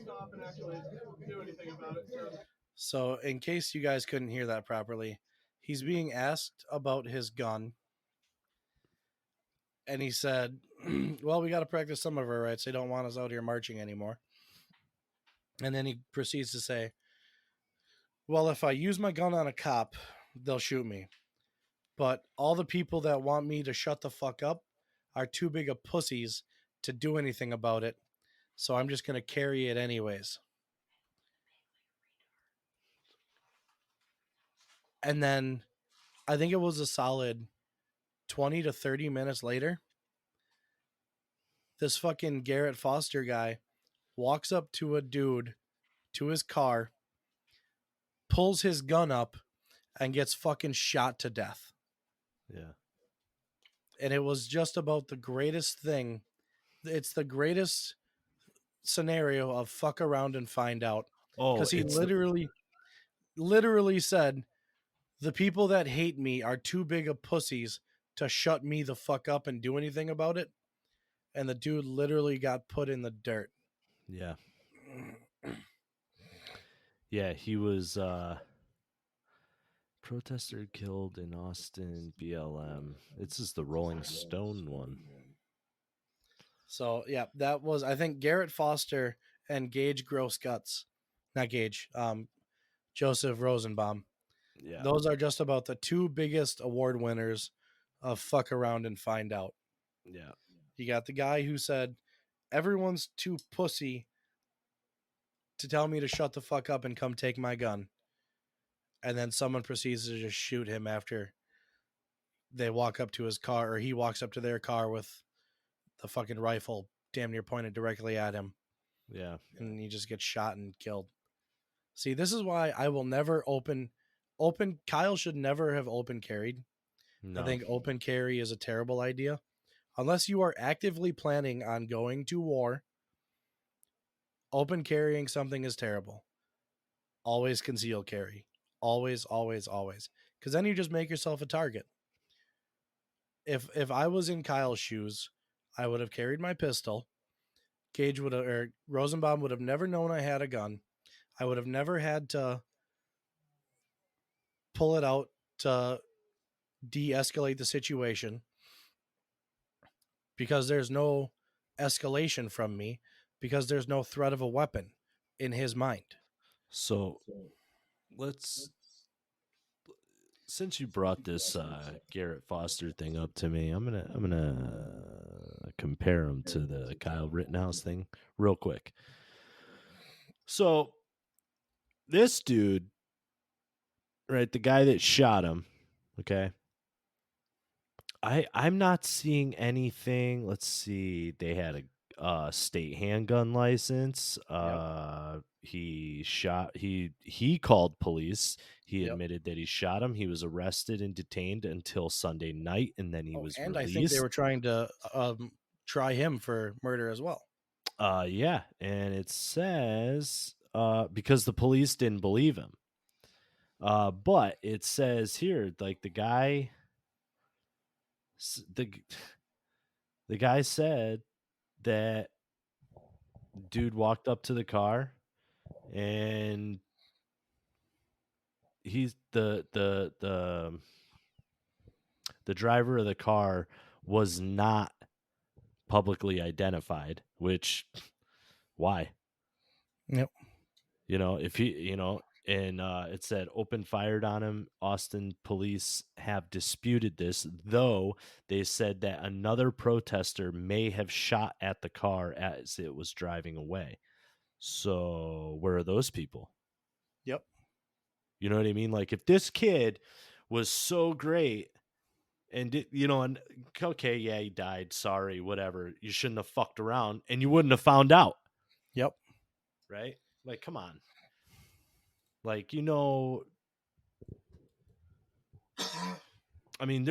stop and actually do anything about it. So, in case you guys couldn't hear that properly, he's being asked about his gun. And he said, well, we got to practice some of our rights. They don't want us out here marching anymore. And then he proceeds to say, well, if I use my gun on a cop, they'll shoot me. But all the people that want me to shut the fuck up are too big of pussies to do anything about it. So I'm just going to carry it anyways. And then I think it was a solid 20 to 30 minutes later, this fucking Garrett Foster guy walks up to a dude to his car, pulls his gun up, and gets fucking shot to death. Yeah. And it was just about the greatest thing. It's the greatest scenario of fuck around and find out. Oh, Because he it's literally said, the people that hate me are too big of pussies to shut me the fuck up and do anything about it. And the dude literally got put in the dirt. yeah. Yeah, he was protester killed in Austin, BLM. This is the Rolling Stone one. So yeah, that was, I think, Garrett Foster and Gage Grossguts, not Gage, Joseph Rosenbaum. Yeah. Those are just about the two biggest award winners of fuck around and find out. Yeah. You got the guy who said everyone's too pussy to tell me to shut the fuck up and come take my gun. And then someone proceeds to just shoot him after they walk up to his car, or he walks up to their car with the fucking rifle damn near pointed directly at him. Yeah. And he just gets shot and killed. See, this is why I will never open. Kyle should never have open carried. No. I think open carry is a terrible idea. Unless you are actively planning on going to war, open carrying something is terrible. Always conceal carry. Always, always, always. Because then you just make yourself a target. If I was in Kyle's shoes, I would have carried my pistol. Gage would have, or Rosenbaum would have never known I had a gun. I would have never had to pull it out to de-escalate the situation, because there's no escalation from me, because there's no threat of a weapon in his mind. So let's, since you brought this Garrett Foster thing up to me, I'm gonna compare him to the Kyle Rittenhouse thing real quick. So this dude, right, the guy that shot him, okay, I'm not seeing anything. Let's see, they had a state handgun license. He called police. He admitted that he shot him. He was arrested and detained until Sunday night, and then he was and released. I think they were trying to try him for murder as well. Yeah, and it says because the police didn't believe him. But it says here, like, the guy said that dude walked up to the car, and he's the driver of the car was not publicly identified, which why? Yep. If he, and it said open fired on him. Austin police have disputed this, though they said that another protester may have shot at the car as it was driving away. So where are those people? Yep. You know what I mean? Like, if this kid was so great and and okay, yeah, he died, sorry, whatever, you shouldn't have fucked around and you wouldn't have found out. Yep. Right? Like, come on. Like, I mean,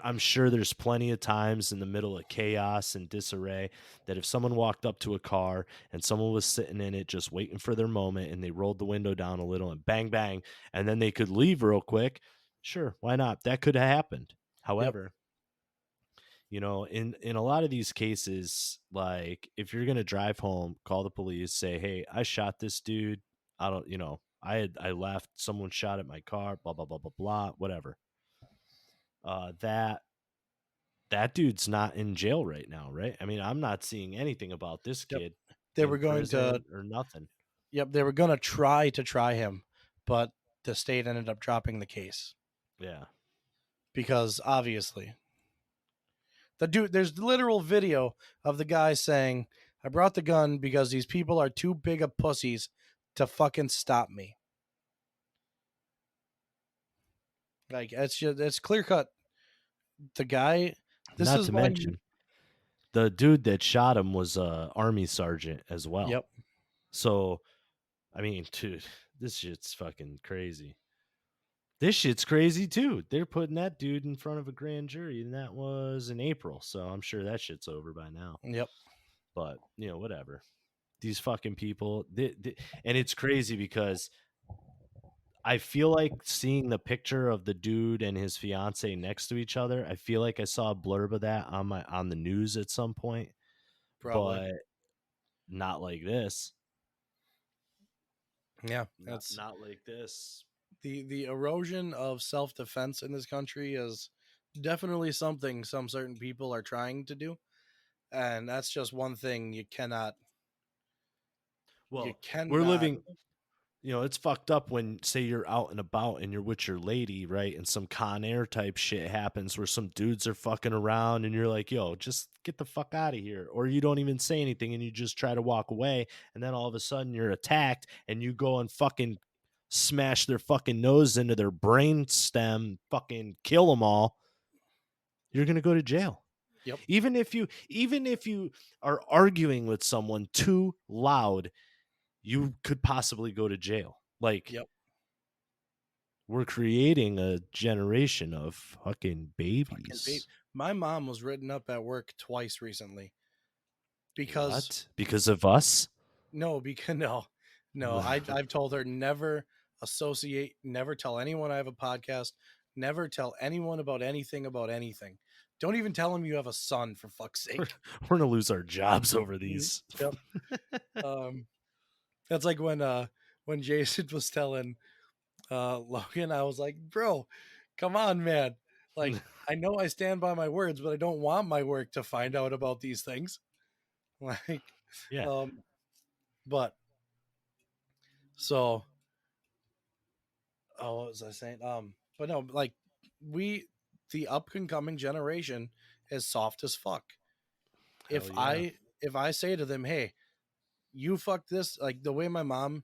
I'm sure there's plenty of times in the middle of chaos and disarray that if someone walked up to a car and someone was sitting in it just waiting for their moment and they rolled the window down a little and bang, bang, and then they could leave real quick, sure, why not? That could have happened. Yep. However, in a lot of these cases, like if you're gonna drive home, call the police, say, hey, I shot this dude. I don't, I left, someone shot at my car, blah, blah, blah, blah, blah, whatever. That dude's not in jail right now, right? I mean, I'm not seeing anything about this Yep. kid They in were going to. prison or nothing. Yep. They were going to try him, but the state ended up dropping the case Yeah. because obviously the dude. There's literal video of the guy saying, "I brought the gun because these people are too big of pussies to fucking stop me." Like it's clear cut. The guy. This Not is to why. mention, the dude that shot him was a army sergeant as well. Yep. So, I mean, dude, this shit's fucking crazy. This shit's crazy too. They're putting that dude in front of a grand jury, and that was in April. So I'm sure that shit's over by now. Yep. But whatever. These fucking people, and it's crazy because I feel like seeing the picture of the dude and his fiance next to each other. I feel like I saw a blurb of that on the news at some point, Probably. but not like this. Yeah. Not, That's not like this. the erosion of self defense in this country is definitely something some certain people are trying to do, and that's just one thing you cannot. You Well, we're cannot. living. It's fucked up when, say, you're out and about and you're with your lady, right? And some Con Air type shit happens where some dudes are fucking around and you're like, yo, just get the fuck out of here. Or you don't even say anything and you just try to walk away. And then all of a sudden you're attacked and you go and fucking smash their fucking nose into their brain stem, fucking kill them all. You're going to go to jail. Yep. Even if you are arguing with someone too loud, you could possibly go to jail. Like, Yep. we're creating a generation of fucking babies. My mom was written up at work twice recently because What? Because of us? no, because no. I've told her never associate, never tell anyone I have a podcast, never tell anyone about anything. Don't even tell them you have a son, for fuck's sake. We're gonna lose our jobs over these. Yep. That's like when Jason was telling Logan, I was like, bro, come on, man. Like, I know I stand by my words, but I don't want my work to find out about these things. Like, Yeah. But so, what was I saying? But no, like the up and coming generation is soft as fuck. Hell yeah. If I say to them, hey, you fuck this, like the way my mom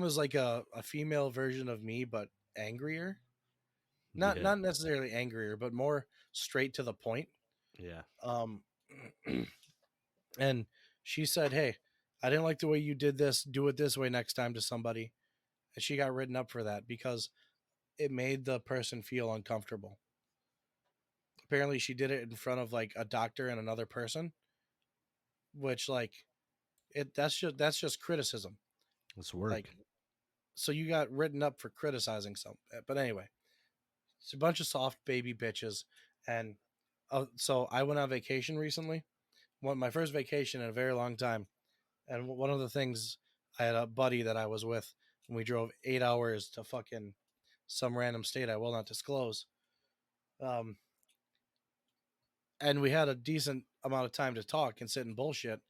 is like a female version of me, but angrier. Not Yeah. not necessarily angrier, but more straight to the point. Yeah. And she said, hey, I didn't like the way you did this. Do it this way next time to somebody. And she got written up for that because it made the person feel uncomfortable. Apparently she did it in front of like a doctor and another person, which like that's just criticism. Let's work. Like, so you got written up for criticizing something. But anyway, it's a bunch of soft baby bitches. And so I went on vacation recently, my first vacation in a very long time. And one of the things, I had a buddy that I was with, and we drove 8 hours to fucking some random state I will not disclose. And we had a decent amount of time to talk and sit and bullshit.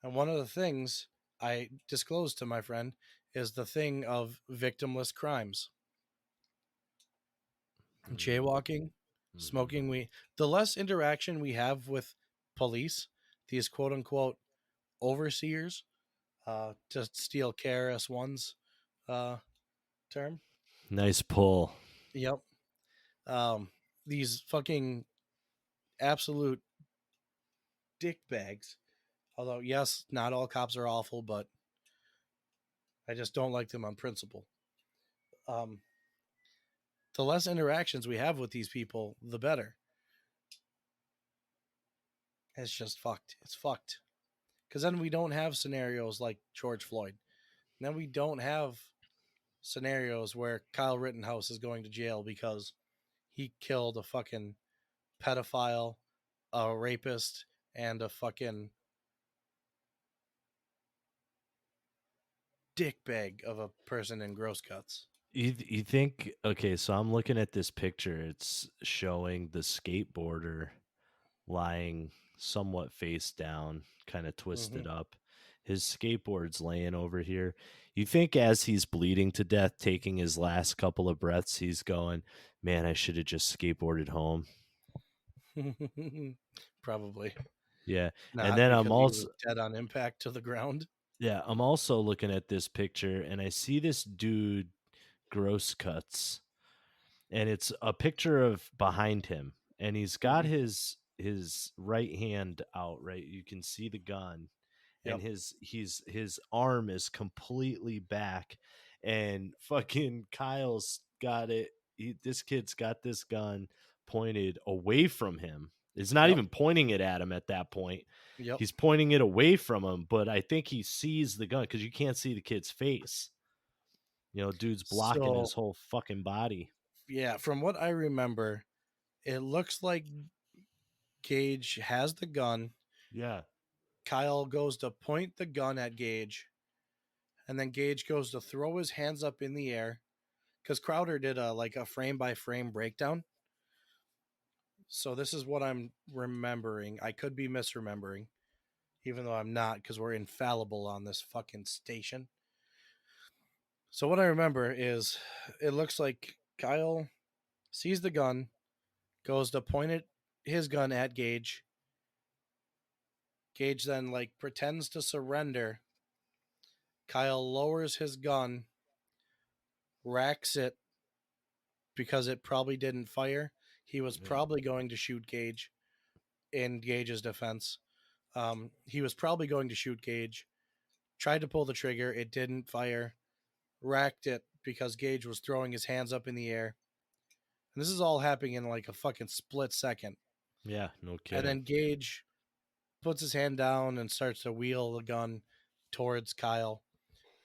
And one of the things I disclosed to my friend is the thing of victimless crimes. Jaywalking, smoking weed. The less interaction we have with police, these quote unquote overseers, to steal KRS-One's term. Nice pull. Yep. These fucking absolute dick bags. Although, yes, not all cops are awful, but I just don't like them on principle. the less interactions we have with these people, the better. It's just fucked. It's fucked. Because then we don't have scenarios like George Floyd. And then we don't have scenarios where Kyle Rittenhouse is going to jail because he killed a fucking pedophile, a rapist, and a fucking dickbag of a person in Gross Cuts. You think, okay, so I'm looking at this picture. It's showing the skateboarder lying somewhat face down, kind of twisted up. His skateboard's laying over here. You think as he's bleeding to death, taking his last couple of breaths, he's going, man, I should have just skateboarded home. Probably. Yeah. Not And then because I'm he was also, dead on impact to the ground. yeah, I'm also looking at this picture and I see this dude, Gross Cuts, and it's a picture of behind him, and he's got his right hand out, right? You can see the gun, and Yep. his arm is completely back, and fucking Kyle's got it. This kid's got this gun pointed away from him. It's not Yep. even pointing it at him at that point. Yep. He's pointing it away from him, but I think he sees the gun because you can't see the kid's face. You know, dude's blocking So, his whole fucking body. yeah, from what I remember, it looks like Gage has the gun. Yeah. Kyle goes to point the gun at Gage, and then Gage goes to throw his hands up in the air because Crowder did a frame by frame breakdown. So this is what I'm remembering. I could be misremembering, even though I'm not, because we're infallible on this fucking station. So what I remember is it looks like Kyle sees the gun, goes to point his gun at Gage. Gage then pretends to surrender. Kyle lowers his gun, racks it because it probably didn't fire. He was probably going to shoot Gage in Gage's defense. He was probably going to shoot Gage, tried to pull the trigger, it didn't fire, racked it because Gage was throwing his hands up in the air. And this is all happening in a fucking split second. Yeah, no And kidding. then Gage puts his hand down and starts to wheel the gun towards Kyle.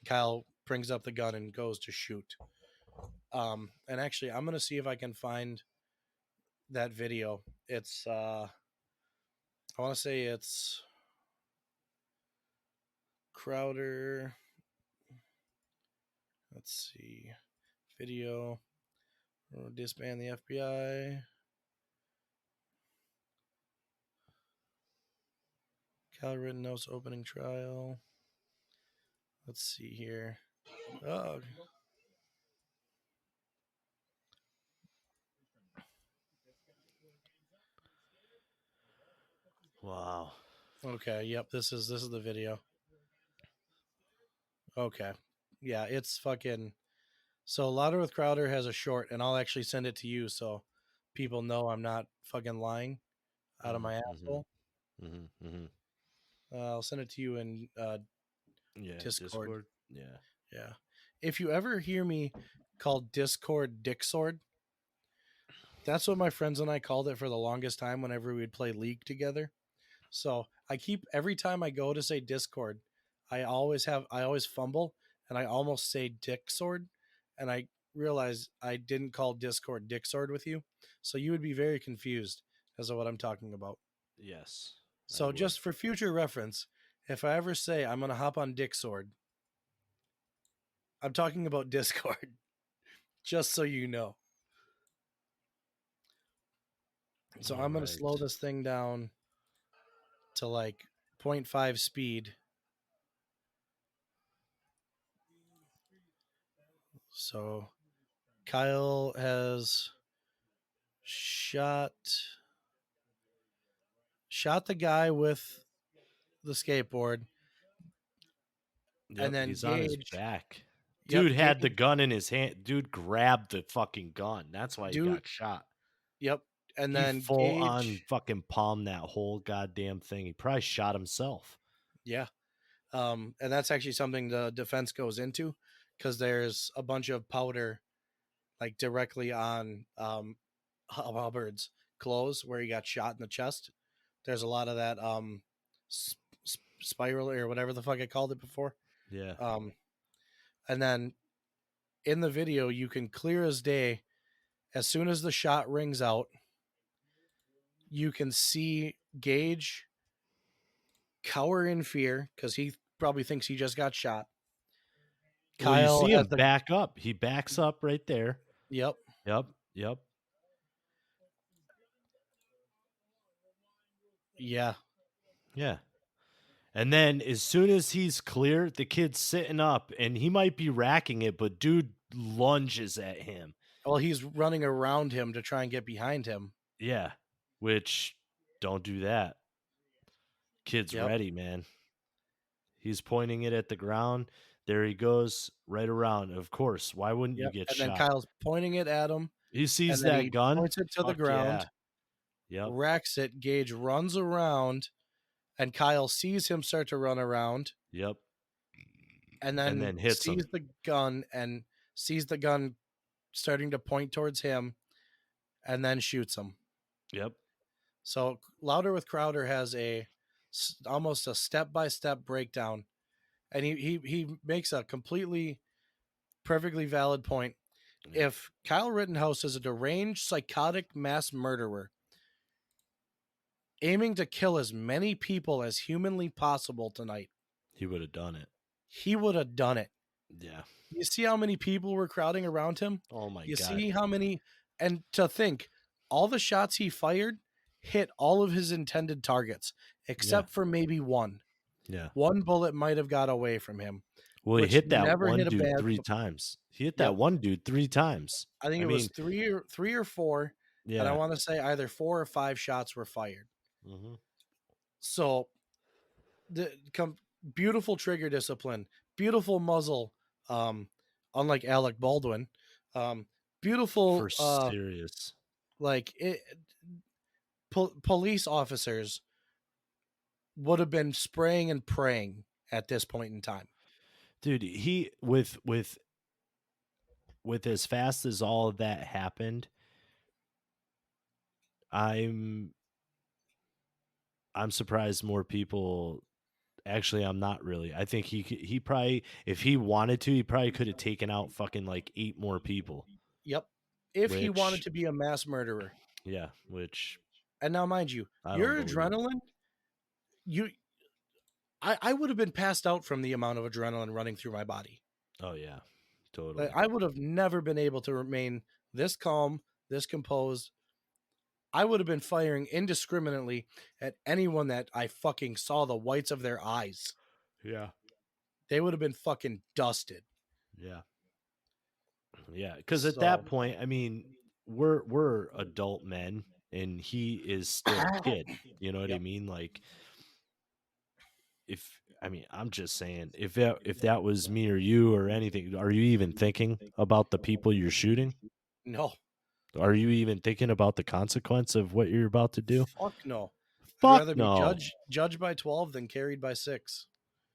Kyle brings up the gun and goes to shoot. And actually, I'm going to see if I can find that video. It's, I want to say it's Crowder. Let's see. Video. Disband the FBI. Kyle Rittenhouse opening trial. Let's see here. Oh. Wow. Okay. Yep. This is the video. Okay. Yeah, it's fucking. So Louder with Crowder has a short, and I'll actually send it to you so people know I'm not fucking lying out of my asshole. I'll send it to you in Yeah, Discord. Yeah. Yeah. If you ever hear me called Discord Dick Sword, that's what my friends and I called it for the longest time whenever we'd play League together. So I keep, every time I go to say Discord, I always fumble and I almost say Dick Sword. And I realize I didn't call Discord Dick Sword with you. So you would be very confused as to what I'm talking about. Yes. So just for future reference, if I ever say I'm going to hop on Dick Sword, I'm talking about Discord. Just so you know. So I'm going to slow this thing down to 0.5 speed. So Kyle has shot the guy with the skateboard. Yep, And then he's Gage, on his back. Yep, Dude had the Gage, gun in his hand. Dude grabbed the fucking gun. That's why he dude, got shot. Yep. And He then full on Gage, fucking palmed that whole goddamn thing. He probably shot himself. yeah. And that's actually something the defense goes into because there's a bunch of powder like directly on Hubbard's clothes where he got shot in the chest. There's a lot of that spiral or whatever the fuck I called it before. Yeah. And then in the video, you can clear as day, as soon as the shot rings out, you can see Gage cower in fear because he probably thinks he just got shot. Well, you Kyle see has him the back up. He backs up right there. yep. Yep. Yep. Yeah. Yeah. And then as soon as he's clear, the kid's sitting up and he might be racking it, but dude lunges at him. Well, he's running around him to try and get behind him. Yeah. Which don't do that. Kid's Yep. ready, man. He's pointing it at the ground. There he goes, right around. Of course. Why wouldn't you Yep. get And shot? then Kyle's pointing it at him, He sees and then that he gun. points it to the Fuck ground, yeah. Yep. racks it. Gage runs around, and Kyle sees him start to run around, Yep. and And then then hits him. sees the gun and sees the gun starting to point towards him, and then shoots him. Yep. So Louder with Crowder has almost a step-by-step breakdown, and he makes a completely perfectly valid point. Yeah. If Kyle Rittenhouse is a deranged psychotic mass murderer aiming to kill as many people as humanly possible tonight, He would have done it. he would have done it. Yeah. You see how many people were crowding around him? Oh my You God. see how many, and to think, all the shots he fired hit all of his intended targets, except for maybe one. Yeah. One bullet might have got away from him. Well, he which hit that never one hit a dude bad- 3 times. He hit Yep. that one dude 3 times. I think it was three or four, and I Yeah. want to say either 4 or 5 shots were fired. Mm-hmm. So, beautiful trigger discipline, beautiful muzzle, unlike Alec Baldwin, beautiful For serious. like it, police officers would have been spraying and praying at this point in time. Dude, he with as fast as all of that happened, I'm surprised more people. Actually, I'm not really. I think he probably, if he wanted to, he probably could have taken out fucking like 8 more people. Yep. If he wanted Which- to be a mass murderer. Yeah, which And now, mind you, I your don't believe it. adrenaline, I would have been passed out from the amount of adrenaline running through my body. Oh yeah, totally. Like, I would have never been able to remain this calm, this composed. I would have been firing indiscriminately at anyone that I fucking saw the whites of their eyes. Yeah. They would have been fucking dusted. Yeah. Yeah, because at that So- point, I mean, we're adult men, and he is still a kid. You know what I Yep. mean? Like, I'm just saying, if that was me or you or anything, are you even thinking about the people you're shooting? No. Are you even thinking about the consequence of what you're about to do? Fuck no. I'd Fuck rather no. be judged by 12 than carried by 6.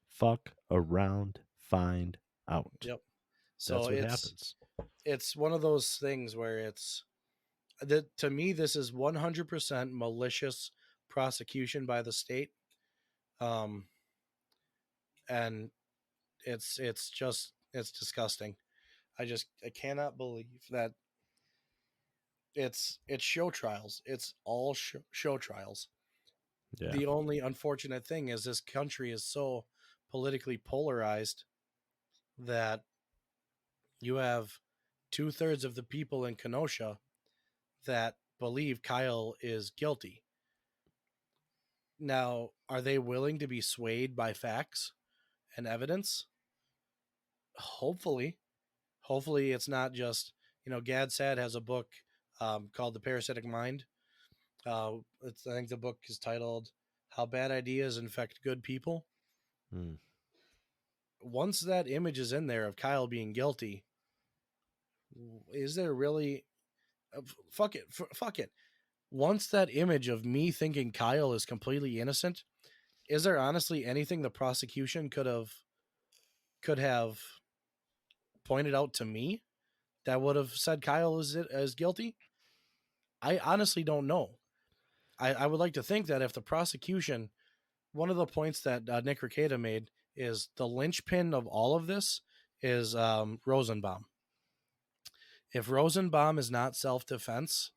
Fuck around, find out. Yep. So That's what happens. It's one of those things where it's that, to me, this is 100% malicious prosecution by the state. And it's disgusting. I cannot believe that it's show trials. It's all show trials. Yeah. The only unfortunate thing is this country is so politically polarized that you have 2/3 of the people in Kenosha that believe Kyle is guilty. Now, are they willing to be swayed by facts and evidence? Hopefully it's not just, Gad Sad has a book called The Parasitic Mind. I think the book is titled How Bad Ideas Infect Good People. Once that image is in there of Kyle being guilty, is there really fuck it. Once that image of me thinking Kyle is completely innocent, is there honestly anything the prosecution could have pointed out to me that would have said Kyle is guilty? I honestly don't know. I would like to think that if the prosecution, one of the points that Nick Rekieta made is the linchpin of all of this is Rosenbaum. If Rosenbaum is not self-defense,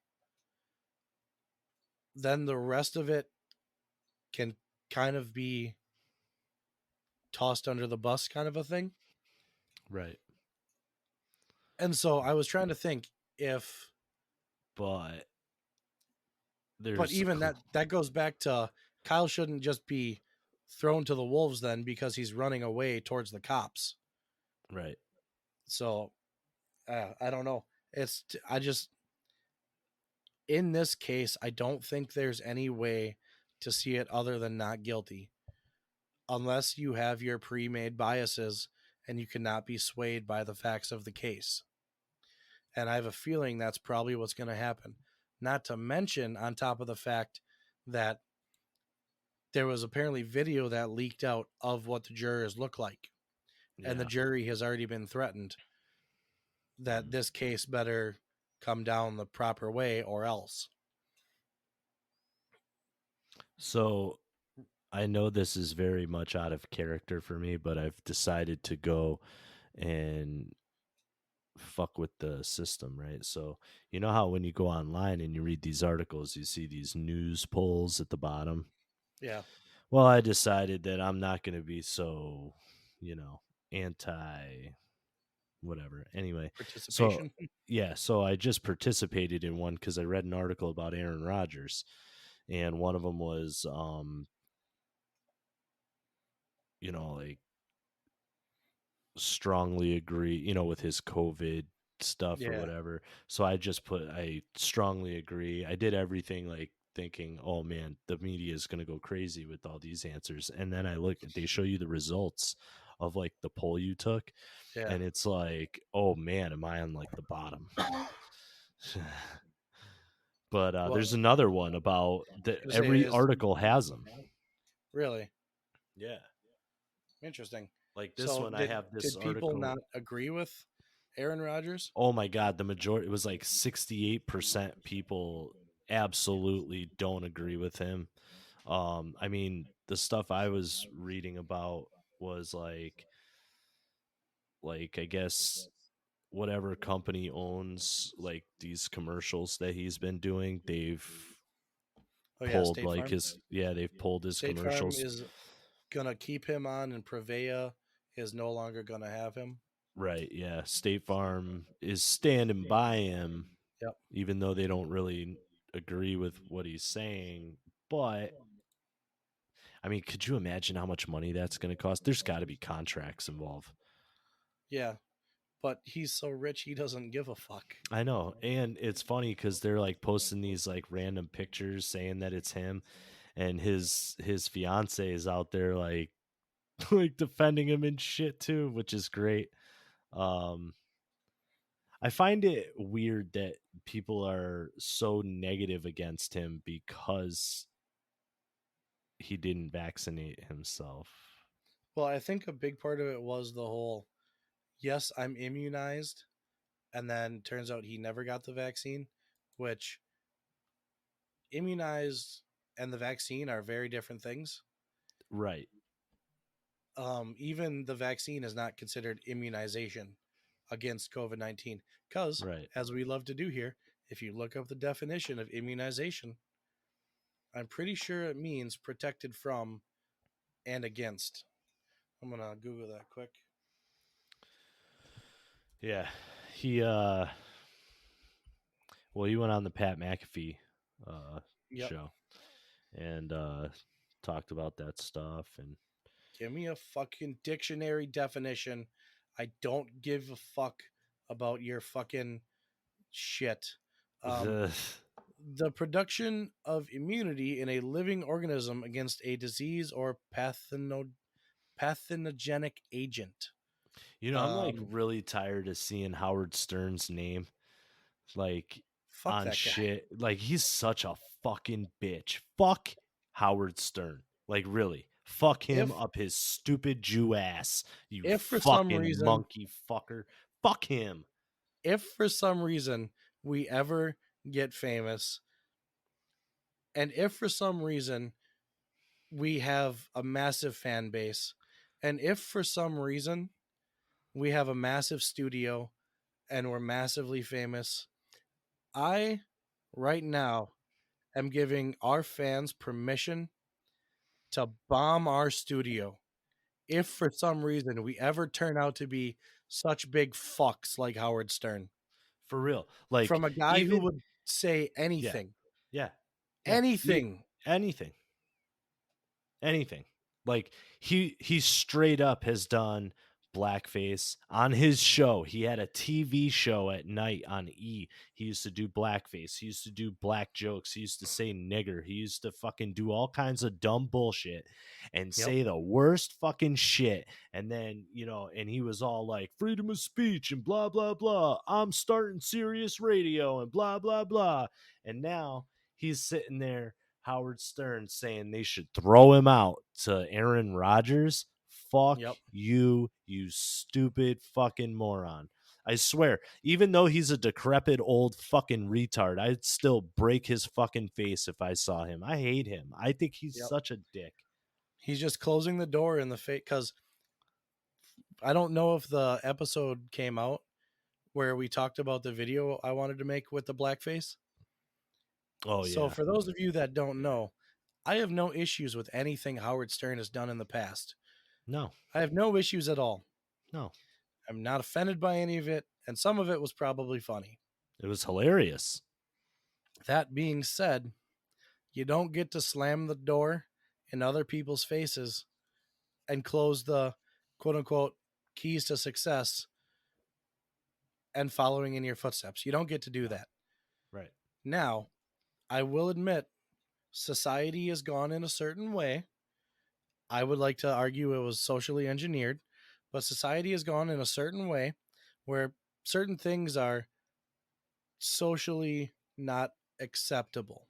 then the rest of it can kind of be tossed under the bus, kind of a thing. Right. And so I was trying to think if, But but even that goes back to Kyle shouldn't just be thrown to the wolves then because he's running away towards the cops. right. So I don't know. I just, in this case, I don't think there's any way to see it other than not guilty, unless you have your pre-made biases and you cannot be swayed by the facts of the case. And I have a feeling that's probably what's going to happen. Not to mention, on top of the fact that there was apparently video that leaked out of what the jurors look like. And the jury has already been threatened that this case better come down the proper way or else. So I know this is very much out of character for me, but I've decided to go and fuck with the system, right? So you know how when you go online and you read these articles, you see these news polls at the bottom? Yeah. Well, I decided that I'm not going to be so, anti whatever. Anyway, so Participation. yeah, so I just participated in one because I read an article about Aaron Rodgers, and one of them was, like strongly agree, with his COVID stuff or Yeah. whatever. So I strongly agree. I did everything like thinking, oh man, the media is going to go crazy with all these answers. And then they show you the results of like the poll you took. Yeah. And it's like, oh man, am I on like the bottom? But Well, there's another one about every is article has them. really Yeah. interesting. Like this So one, I have this did people article. not agree with Aaron Rodgers? Oh my God, the majority, it was like 68% people absolutely don't agree with him. I mean, the stuff I was reading about was like I guess whatever company owns like these commercials that he's been doing, they've Oh yeah, pulled State like Farm. they've pulled his State Farm commercials. is gonna keep him on, and Prevea is no longer gonna have him. Right, yeah. State Farm is standing by him, Yep. even though they don't really agree with what he's saying. But I mean, could you imagine how much money that's going to cost? There's got to be contracts involved. Yeah, but he's so rich he doesn't give a fuck. I know, and it's funny because they're like posting these like random pictures saying that it's him, and his fiance is out there like like defending him and shit too, which is great. I find it weird that people are so negative against him because he didn't vaccinate himself. Well, I think a big part of it was the whole, yes, I'm immunized, and then turns out he never got the vaccine, which immunized and the vaccine are very different things. Right. Even the vaccine is not considered immunization against COVID-19 because, Right. as we love to do here, if you look up the definition of immunization, I'm pretty sure it means protected from and against. I'm going to Google that quick. Yeah. He he went on the Pat McAfee Yep. show and talked about that stuff, and Give me a fucking dictionary definition. I don't give a fuck about your fucking shit. The production of immunity in a living organism against a disease or pathogenic agent. I'm like really tired of seeing Howard Stern's name like Fuck on that guy. shit. Like he's such a fucking bitch. Fuck Howard Stern. Like really. Fuck him up his stupid Jew ass. You if for some fucking reason- monkey fucker. Fuck him. if for some reason we ever get famous, and if for some reason we have a massive fan base, and if for some reason we have a massive studio and we're massively famous, I right now am giving our fans permission to bomb our studio if for some reason we ever turn out to be such big fucks like Howard Stern. For real. Like, From a guy who even, would say yeah, anything, yeah, yeah. anything. Anything. Like, he straight up has done blackface on his show. He had a TV show at night on E. He used to do blackface. He used to do black jokes. He used to say nigger. He used to fucking do all kinds of dumb bullshit and Yep. say the worst fucking shit. And then, and he was all like, freedom of speech and blah blah blah, I'm starting Sirius Radio and blah blah blah. And now he's sitting there, Howard Stern, saying they should throw him out to Aaron Rodgers. Fuck Yep. you stupid fucking moron. I swear, even though he's a decrepit old fucking retard, I'd still break his fucking face if I saw him. I hate him. I think he's Yep. such a dick. He's just closing the door in the face, because I don't know if the episode came out where we talked about the video I wanted to make with the blackface. Oh, So yeah. for those of you that don't know, I have no issues with anything Howard Stern has done in the past. No, I have no issues at all. no. I'm not offended by any of it, and some of it was probably funny. It was hilarious. That being said, you don't get to slam the door in other people's faces and close the quote unquote keys to success and following in your footsteps. You don't get to do that. Right. Now, I will admit, society has gone in a certain way. I would like to argue it was socially engineered, but society has gone in a certain way where certain things are socially not acceptable.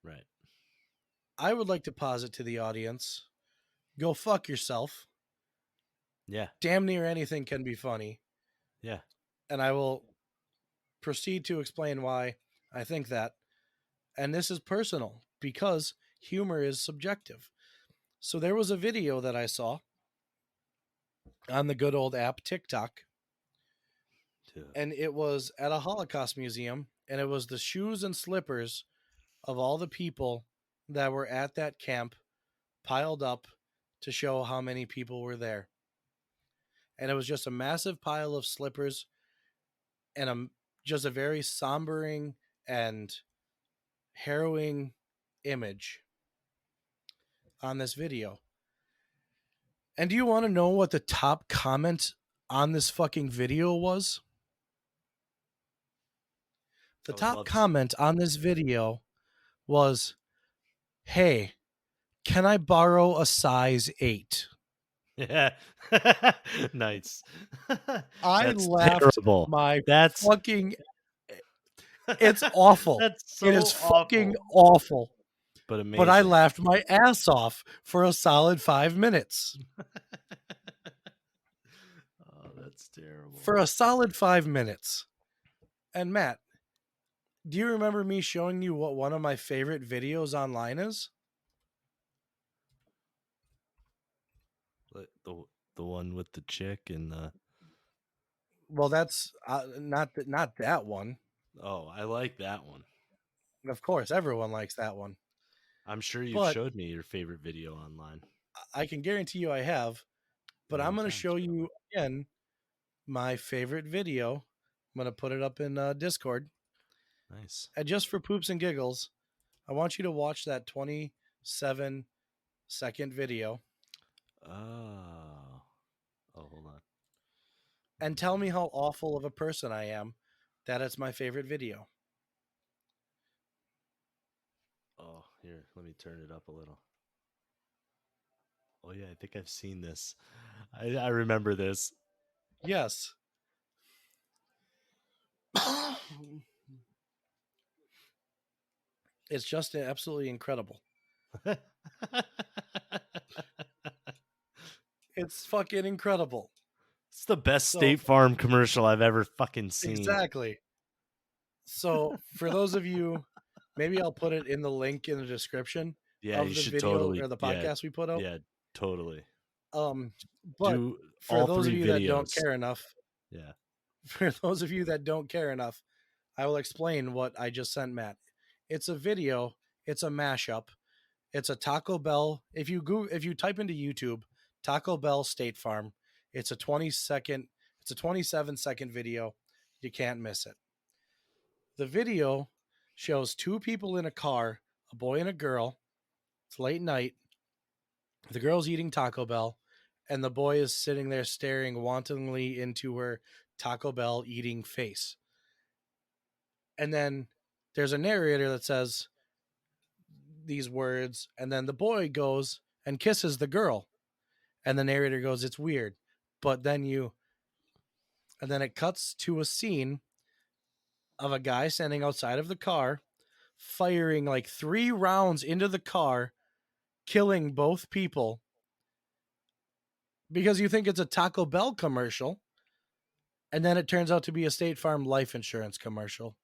Right. I would like to posit to the audience, go fuck yourself. Yeah. Damn near anything can be funny. Yeah. And I will proceed to explain why I think that. And this is personal because humor is subjective. So there was a video that I saw on the good old app TikTok, and it was at a Holocaust museum, and it was the shoes and slippers of all the people that were at that camp piled up to show how many people were there. And it was just a massive pile of slippers and just a very sombering and harrowing image on this video. And do you want to know what the top comment on this fucking video was? The top comment on this video was, "Hey, can I borrow a size 8?" Yeah. Nice. I That's laughed terrible. my That's fucking... It's awful. That's so It is fucking awful. awful. But amazing. But I laughed my ass off for a solid 5 minutes. Oh, that's terrible. For a solid 5 minutes. And Matt, do you remember me showing you what one of my favorite videos online is? The one with the chick and the... Well, that's not that one. Oh, I like that one. Of course, everyone likes that one. I'm sure you But showed me your favorite video online. I can guarantee you I have. But I'm going to show you again my favorite video. I'm going to put it up in Discord. Nice. And just for poops and giggles, I want you to watch that 27-second video. Oh, hold on. And tell me how awful of a person I am that it's my favorite video. Oh, here, let me turn it up a little. Oh, yeah, I think I've seen this. I remember this. Yes. It's just absolutely incredible. It's fucking incredible. It's the best So- State Farm commercial I've ever fucking seen. Exactly. So for those of you, maybe I'll put it in the link in the description Yeah, of you the should video totally. or the Yeah, podcast we put out. yeah, totally. But Do for all those of 3 you videos. that don't care enough, Yeah. for those of you that don't care enough, I will explain what I just sent Matt. It's a video. It's a mashup. It's a Taco Bell. If you type into YouTube Taco Bell State Farm, it's a 27-second video. You can't miss it. The video shows 2 people in a car, a boy and a girl. It's late night. The girl's eating Taco Bell, and the boy is sitting there staring wantonly into her Taco Bell eating face. And then there's a narrator that says these words, and then the boy goes and kisses the girl. And the narrator goes, "It's weird." But then and then it cuts to a scene of a guy standing outside of the car, firing like 3 rounds into the car, killing both people. Because you think it's a Taco Bell commercial, and then it turns out to be a State Farm life insurance commercial.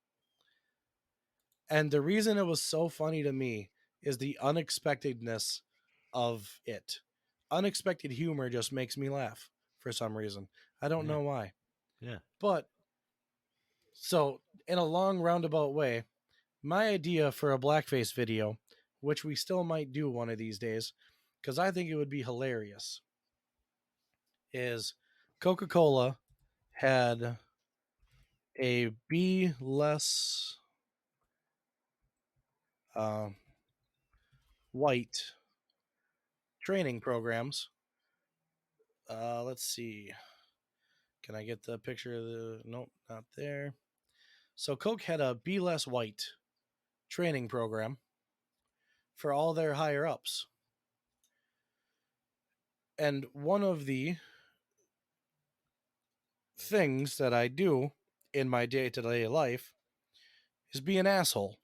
And the reason it was so funny to me is the unexpectedness of it. Unexpected humor just makes me laugh for some reason. I don't know why. Yeah. But so, in a long roundabout way, my idea for a blackface video, which we still might do one of these days, because I think it would be hilarious, is Coca-Cola had a Be Less White training programs. Let's see. Can I get the picture of the... Nope, not there. So Coke had a Be Less White training program for all their higher ups. And one of the things that I do in my day-to-day life is be an asshole.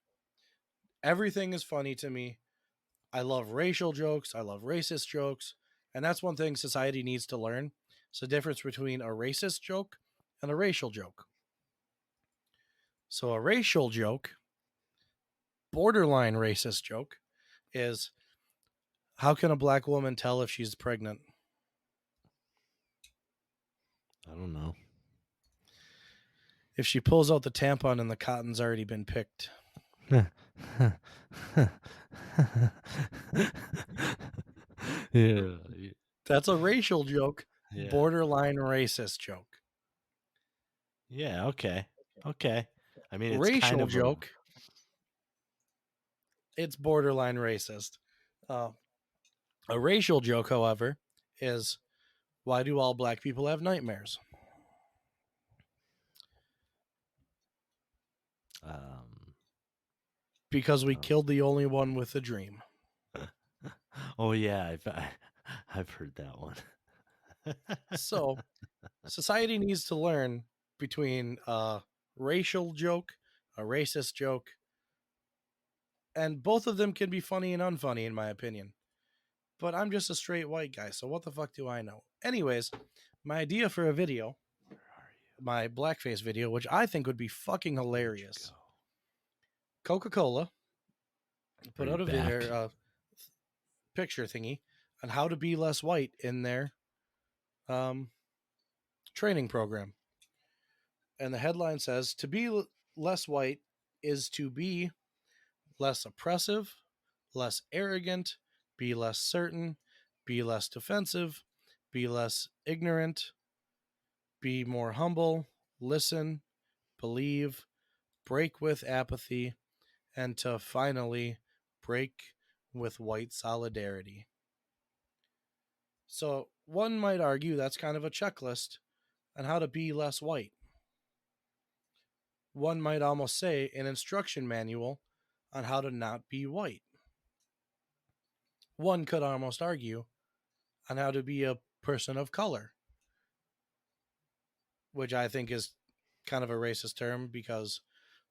Everything is funny to me. I love racial jokes. I love racist jokes. And that's one thing society needs to learn. It's the difference between a racist joke and a racial joke. So a racial joke, borderline racist joke, is how can a black woman tell if she's pregnant? I don't know. If she pulls out the tampon and the cotton's already been picked. Yeah. That's a racial joke, Yeah. borderline racist joke. Yeah, okay. Okay. I mean, it's Racial kind of joke, it's borderline racist. A racial joke, however, is why do all black people have nightmares? Because we killed the only one with a dream. Oh yeah, I've heard that one. So, society needs to learn between a racial joke, a racist joke, and both of them can be funny and unfunny, in my opinion. But I'm just a straight white guy, so what the fuck do I know? Anyways, my idea for a video, my blackface video, which I think would be fucking hilarious. Coca-Cola put out a video, picture thingy on how to be less white in their training program. And the headline says, to be less white is to be less oppressive, less arrogant, be less certain, be less defensive, be less ignorant, be more humble, listen, believe, break with apathy, and to finally break with white solidarity. So one might argue that's kind of a checklist on how to be less white. One might almost say an instruction manual on how to not be white. One could almost argue on how to be a person of color, which I think is kind of a racist term because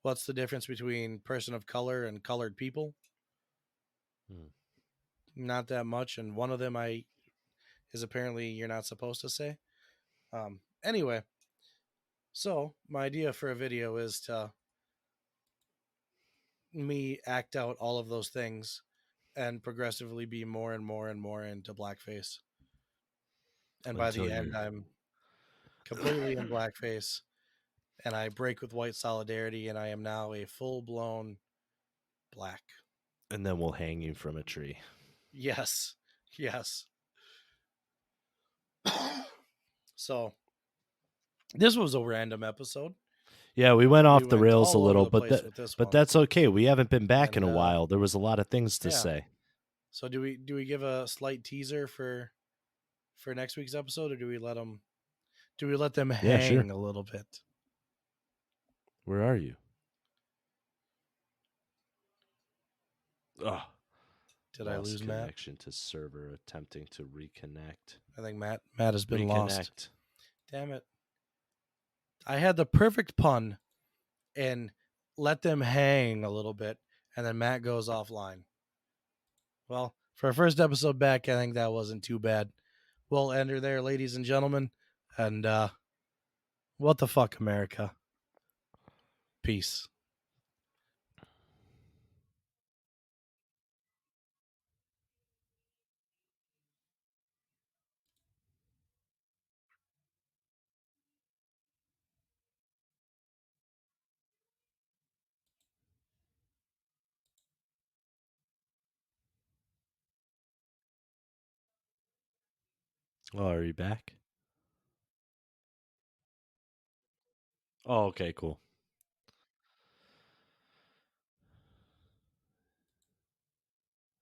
what's the difference between person of color and colored people? Not that much, and one of them is apparently you're not supposed to say. Anyway, so my idea for a video is to me act out all of those things and progressively be more and more and more into blackface. And by Until the end, you're I'm completely in blackface and I break with white solidarity and I am now a full blown black. and then we'll hang you from a tree. Yes. Yes. So this was a random episode. Yeah, we went We off the went rails a all over little, the place with this but one. that's okay. We haven't been back in And a while. There was a lot of things to yeah. say. So do we give a slight teaser for next week's episode, or do we let them Yeah, hang sure. a little bit? Where are you? Oh, Did I lose Matt? connection to server attempting to reconnect. I think Matt has been lost. Reconnect. Damn it. I had the perfect pun and let them hang a little bit, and then Matt goes offline. Well, for our first episode back, I think that wasn't too bad. We'll end her there, ladies and gentlemen. And what the fuck, America? Peace. Oh, are you back? Oh, okay, cool.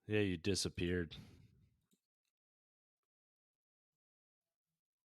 Yeah, you disappeared.